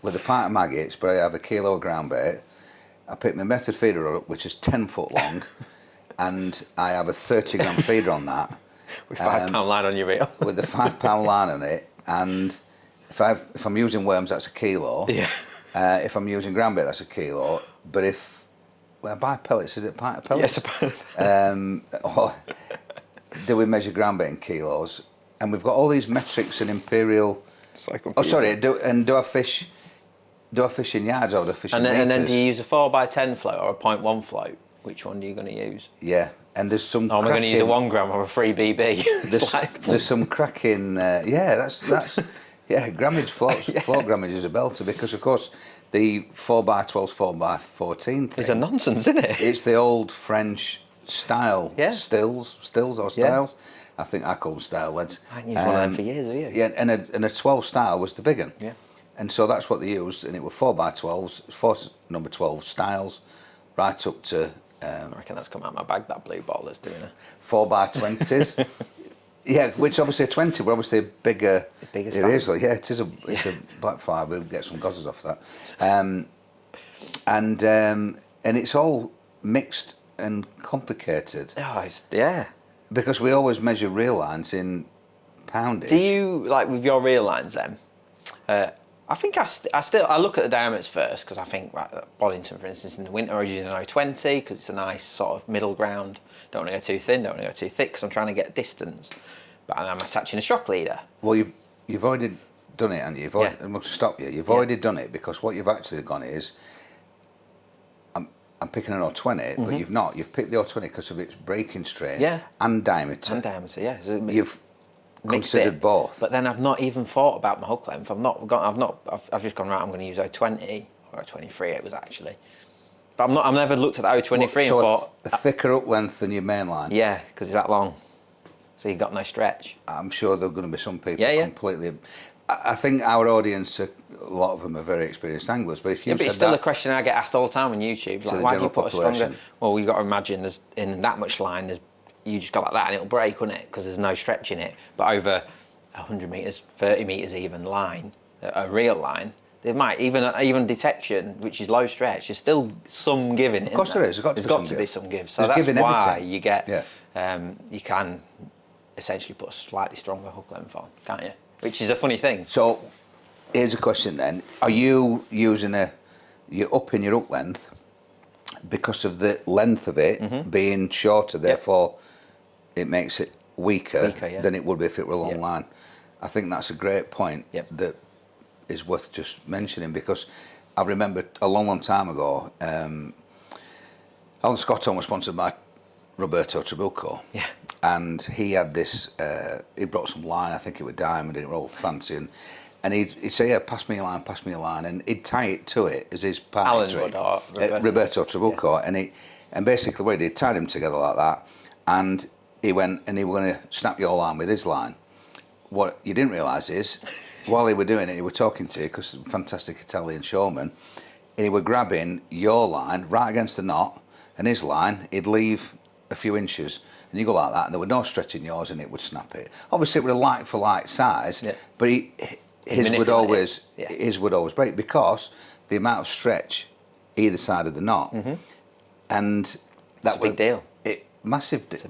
with a pint of maggots, but I have a kilo of ground bait. I pick my method feeder up, which is 10 foot long, and I have a 30-gram feeder on that. With £5 line on your reel. With the £5 line on it, and if I'm using worms, that's a kilo. Yeah. If I'm using ground bait, that's a kilo. But if I buy pellets, is it a pint of pellets? Yes, or do we measure ground bait in kilos? And we've got all these metrics and imperial. So oh, sorry. Do I fish in yards or do I fish in meters? And then do you use a 4x10 float or a 0.1 float? Which one are you going to use? Yeah, and there's some. Oh, am I going to use a 1 gram or a 3 BB? There's some cracking. Yeah, that's yeah. Grammage float grammage is a belter, because of course the 4x12's 4x14 thing. It's a nonsense, isn't it? It's the old French style stills or styles. Yeah. I think I call them style leads. I haven't used one of them for years, have you? Yeah, and a 12 style was the big one. Yeah. And so that's what they used, and it were 4x12s, 4 number 12 styles, right up to. I reckon that's come out of my bag, that blue bottle that's doing it. 4x20s. Yeah, which obviously a 20, but obviously a bigger. Bigger it is, yeah, it's a black fire. We'll get some gozzers off that. And it's all mixed and complicated. Oh, yeah. Because we always measure reel lines in poundage. Do you, like with your reel lines then, I think I look at the diameters first, because I think, right, Boddington, for instance, in the winter I was using an 020 because it's a nice sort of middle ground. Don't want to go too thin, don't want to go too thick, because I'm trying to get distance. But I'm attaching a shock leader. Well, you've already done it, and I must stop you. You've already done it, because what you've actually gone is, I'm picking an 020, but you've not. You've picked the 020 because of its breaking strain and diameter. And diameter, yeah. So you've considered both. But then I've not even thought about my hook length. I've just gone, right, I'm going to use 020 or 023 it was actually. But I've never looked at the 023 and thought a thicker hook length than your main line. Yeah, because it's that long. So you've got no stretch. I'm sure there are going to be some people completely. I think our audience, a lot of them are very experienced anglers. But if you but it's still a question I get asked all the time on YouTube. Like, why do you put a stronger? Well, you've got to imagine there's in that much line, you just go like that and it'll break, wouldn't it? Because there's no stretch in it. But over 100 metres, 30 metres even line, a real line, there might even detection, which is low stretch. There's still some give in it. Of course there is. There's got to be some give. So that's why you get you can essentially put a slightly stronger hook length on, can't you? Which is a funny thing. So here's a question then: are you using you're upping your hook length because of the length of it being shorter, therefore it makes it weaker than it would be if it were a long line. I think that's a great point that is worth just mentioning, because I remember a long time ago, Alan Scotton was sponsored by Roberto Trabucco, and he had this, he brought some line, I think it was diamond, and it was all fancy, and he'd say, yeah, pass me a line, and he'd tie it to it as his party trick. Roberto Trabucco, and basically what he did, tied him together like that, and he went and he was going to snap your line with his line. What you didn't realise is, while he were doing it, he were talking to you, because fantastic Italian showman, and he were grabbing your line right against the knot, and his line, he'd leave a few inches, and you go like that, and there were no stretching yours, and it would snap it. Obviously, it was a like for like size, but his would always break, because the amount of stretch either side of the knot, and that was a big deal. Massive deal.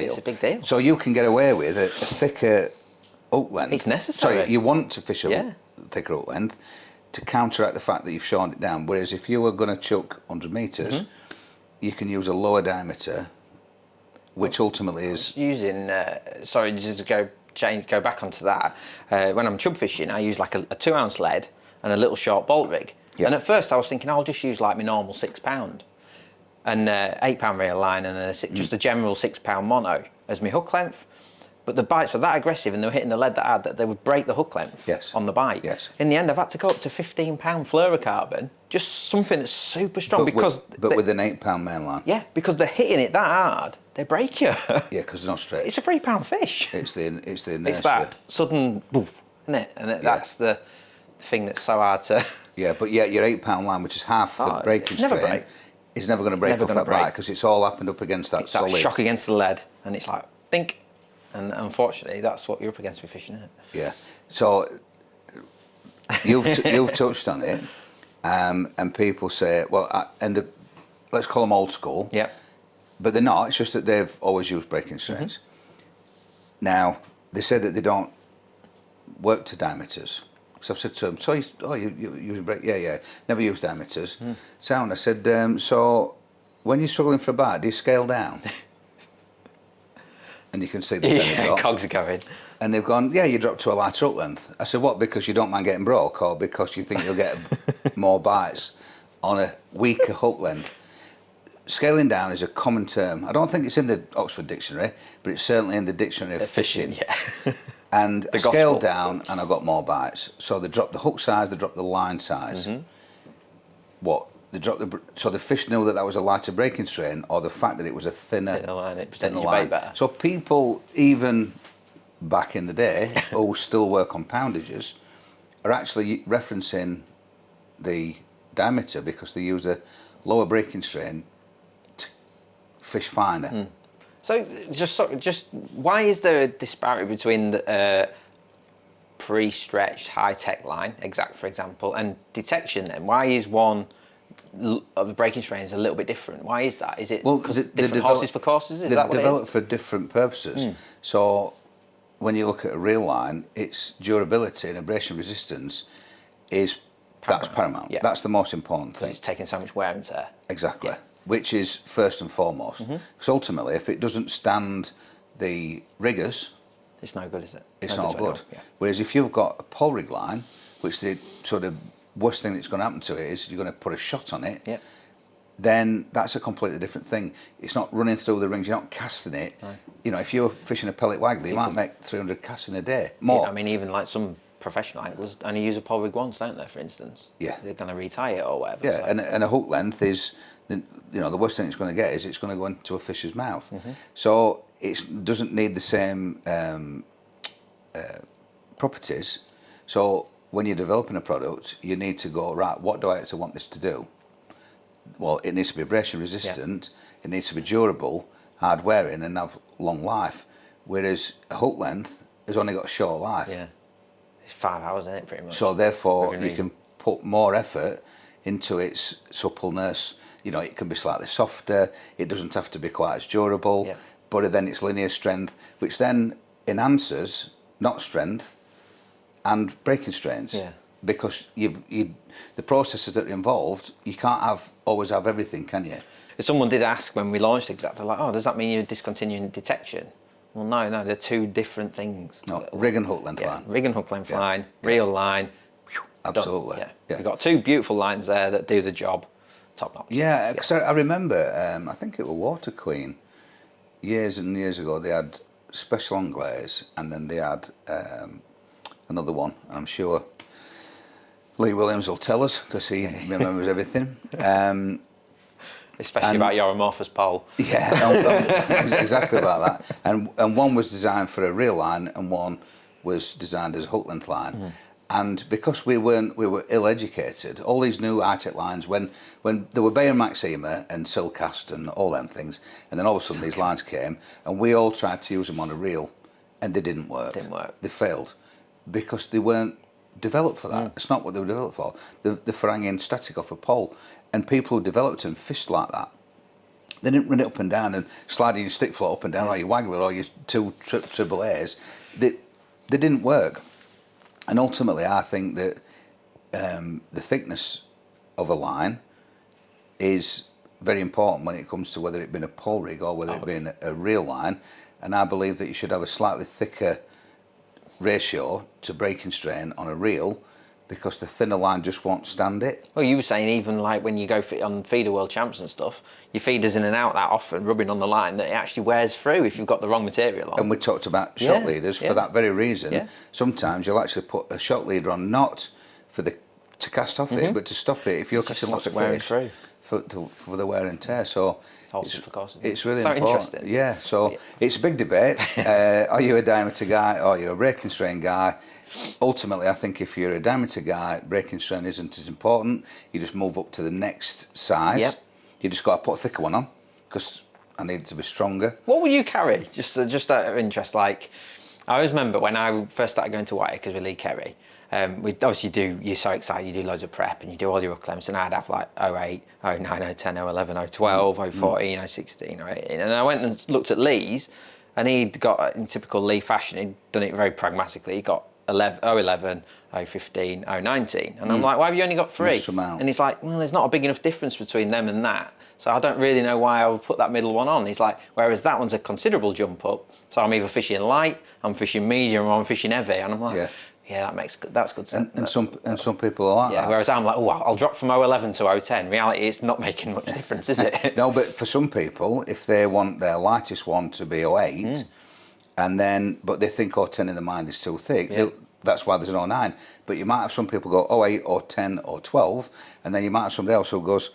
It's a big deal. So you can get away with a thicker hook length. It's necessary. So you want to fish a thicker hook length to counteract the fact that you've shortened it down. Whereas if you were going to chuck 100 metres, you can use a lower diameter, which ultimately is using. Sorry, just to go back onto that. When I'm chub fishing, I use like a 2 ounce lead and a little short bolt rig. And at first, I was thinking I'll just use like my normal £6 and 8 pound reel line and just a general £6 mono as my hook length. But the bites were that aggressive and they were hitting the lead that hard that they would break the hook length on the bite. In the end, I've had to go up to £15 fluorocarbon, just something that's super strong. But with an £8 main line. Yeah, because they're hitting it that hard, they break you. Yeah, because they're not straight. It's a £3 fish. It's the inertia. It's that sudden boof, isn't it? And that's the thing that's so hard to... Yeah, but your £8 line, which is half the breaking strain, is never going to break off that bite, because it's all happened up against that solid. That shock against the lead, and it's like, think. And unfortunately, that's what you're up against with fishing, isn't it? Yeah. So you've touched on it, and people say, well, let's call them old school. Yeah. But they're not. It's just that they've always used breaking strains. Now they said that they don't work to diameters. So I've said to them, so you use break? Yeah. Never use diameters. Sound. I said, so when you're struggling for a bite, do you scale down? And you can see the cogs are going. And they've gone, yeah, you drop to a lighter hook length. I said, what, because you don't mind getting broke, or because you think you'll get more bites on a weaker hook length? Scaling down is a common term. I don't think it's in the Oxford Dictionary, but it's certainly in the Dictionary of Fishing. Yeah. And I scaled down and I got more bites. So they dropped the hook size, they dropped the line size. So the fish knew that was a lighter breaking strain, or the fact that it was a thinner line, it presented your bait better. So people, even back in the day, who still work on poundages, are actually referencing the diameter, because they use a lower breaking strain to fish finer. So just why is there a disparity between the pre-stretched high-tech line, exact for example, and detection then? Why is one of the breaking strains a little bit different? Why is that? Is it because different horses for courses? Is that what it is? They're developed for different purposes. So when you look at a reel line, its durability and abrasion resistance is paramount. Yeah. That's the most important thing. It's taking so much wear and tear. Exactly. Yeah. Which is first and foremost. Because ultimately, if it doesn't stand the rigours, it's no good, is it? It's not good. Yeah. Whereas if you've got a pole rig line, which the sort of worst thing that's going to happen to it is you're going to put a shot on it, then that's a completely different thing. It's not running through the rings, you're not casting it. No. You know, if you're fishing a pellet waggler, you might make 300 casts in a day, more. Yeah, I mean, even like some professional anglers only use a pole rig once, don't they, for instance? Yeah. They're going to retie it or whatever. Yeah, so. and a hook length is, the worst thing it's going to get is it's going to go into a fish's mouth. So it doesn't need the same properties. So when you're developing a product, you need to go, right, what do I actually want this to do? Well, it needs to be abrasion resistant, it needs to be durable, hard wearing, and have long life. Whereas a hook length has only got a short life. Yeah. It's 5 hours, isn't it, pretty much? So therefore, you can put more effort into its suppleness. You know, it can be slightly softer, it doesn't have to be quite as durable, but then it's linear strength, which then enhances knot strength and breaking strains. because the processes that are involved, you can't always have everything, can you? Someone did ask when we launched Exacta, like, oh, does that mean you're discontinuing detection? Well, no, they're two different things. No, rig and hook length line. Rig and hook length line, reel line. Absolutely. Yeah. You've got two beautiful lines there that do the job top notch. Yeah, because I remember, I think it was Water Queen, years and years ago, they had special on glaze, and then they had another one. I'm sure Lee Williams will tell us because he remembers everything. Especially about your amorphous pole. Yeah, exactly about that. And one was designed for a reel line, and one was designed as a hook length line. And because we were ill-educated, all these new high-tech lines, when there were Bayer Maxima and Silcast and all them things, and then all of a sudden these lines came, and we all tried to use them on a reel, and they didn't work. They failed because they weren't developed for that. It's not what they were developed for. They're for hanging static off a pole, and people who developed them fished like that. They didn't run it up and down and sliding your stick float up and down, or your waggler, or your two triple A's. They didn't work. And ultimately, I think that the thickness of a line is very important when it comes to whether it be a pole rig or whether it be a reel line. And I believe that you should have a slightly thicker ratio to breaking strain on a reel, because the thinner line just won't stand it. Well, you were saying even like when you go on feeder world champs and stuff, your feeder's in and out that often, rubbing on the line, that it actually wears through if you've got the wrong material on. And we talked about shot leaders for that very reason. Yeah. Sometimes you'll actually put a shot leader on not to cast off it, but to stop it if you're casting lots of fish for the wear and tear. So it's really important. Interesting. Yeah, so it's a big debate. Are you a diameter guy or are you a breaking strain guy? Ultimately, I think if you're a diameter guy, breaking strain isn't as important. You just move up to the next size. Yep. You just got to put a thicker one on because I need it to be stronger. What would you carry? Just out of interest, like I always remember when I first started going to Whiteacres with Lee Kerry. We obviously you're so excited, you do loads of prep and you do all your clems, and I'd have like 08, 09, 010, 011, 012, 014, 016, 018. And I went and looked at Lee's, and he'd got, in typical Lee fashion, he'd done it very pragmatically. He got 011, 015, 019. And I'm like, why have you only got 3? And he's like, well, there's not a big enough difference between them and that. So I don't really know why I would put that middle one on. He's like, whereas that one's a considerable jump up. So I'm either fishing light, I'm fishing medium, or I'm fishing heavy. And I'm like, that's good sense. And some people are like that. Whereas I'm like, I'll drop from 011 to 010. Reality, it's not making much difference, is it? No, but for some people, if they want their lightest one to be 08, but they think 010 in the mind is too thick, that's why there's an 09. But you might have some people go 08 or 10 or 12, and then you might have somebody else who goes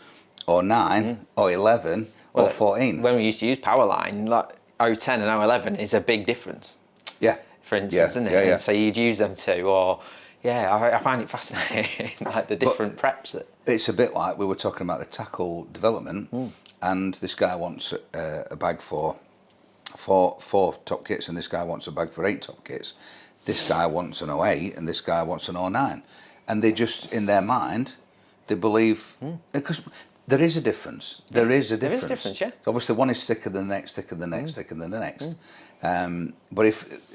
09 or 11 or 14. When we used to use Powerline, like 010 and 011 is a big difference. Yeah. For instance, isn't it? Yeah. So you'd use them too, or I find it fascinating, like the different preps. It's a bit like we were talking about the tackle development, and this guy wants a bag for 4 top kits, and this guy wants a bag for 8 top kits. This guy wants an 08, and this guy wants an 09, and they just in their mind they believe because there is a difference. There is a difference. Yeah. So obviously, one is thicker than the next, thicker than the next, thicker than the next. But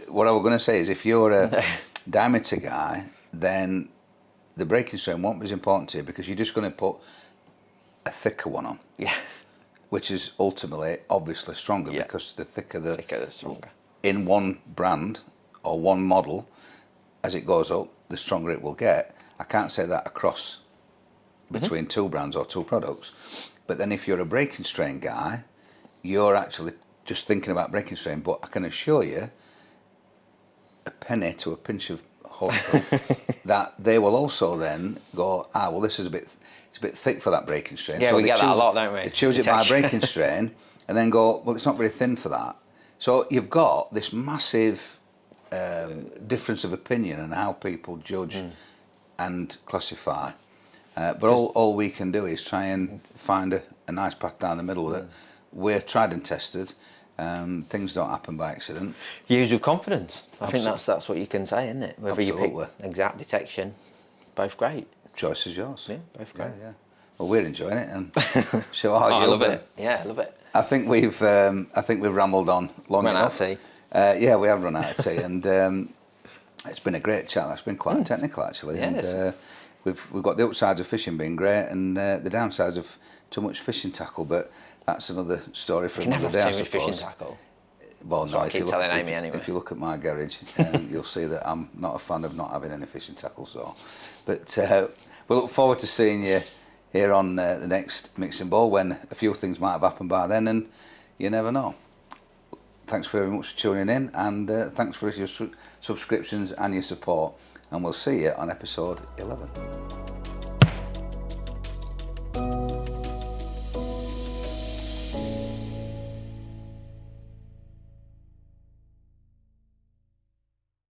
what I was going to say is, if you're a diameter guy, then the breaking strain won't be as important to you because you're just going to put a thicker one on. Yeah. Which is ultimately, obviously, stronger because the thicker the stronger. In one brand or one model, as it goes up, the stronger it will get. I can't say that across between 2 brands or 2 products. But then if you're a breaking strain guy, you're actually just thinking about breaking strain. But I can assure you, a penny to a pinch of hope that they will also then go, well, this is it's a bit thick for that breaking strain. Yeah, so we get that a lot, don't we? They choose it by breaking strain and then go, well, it's not very thin for that. So you've got this massive difference of opinion on how people judge and classify. But all we can do is try and find a nice path down the middle that we're tried and tested. Things don't happen by accident. Use with confidence. I think that's what you can say, isn't it? Whether you pick exact detection, both great. Choice is yours. Yeah, both great. Yeah. Well, we're enjoying it, and so I love it. Yeah, I love it. I think we've rambled on long enough. Run out of tea. Yeah, we have run out of tea, and It's been a great chat. It's been quite technical actually, Yes. and we've got the upsides of fishing being great and the downsides of too much fishing tackle. But that's another story for You can never another day. have too I much fishing suppose. tackle. Well, no, I keep telling Amy anyway. if you look at my garage, you'll see that I'm not a fan of not having any fishing tackle. So, but we look forward to seeing you here on the next Mixing Bowl when a few things might have happened by then, and you never know. Thanks very much for tuning in, and thanks for your subscriptions and your support, and we'll see you on episode 11.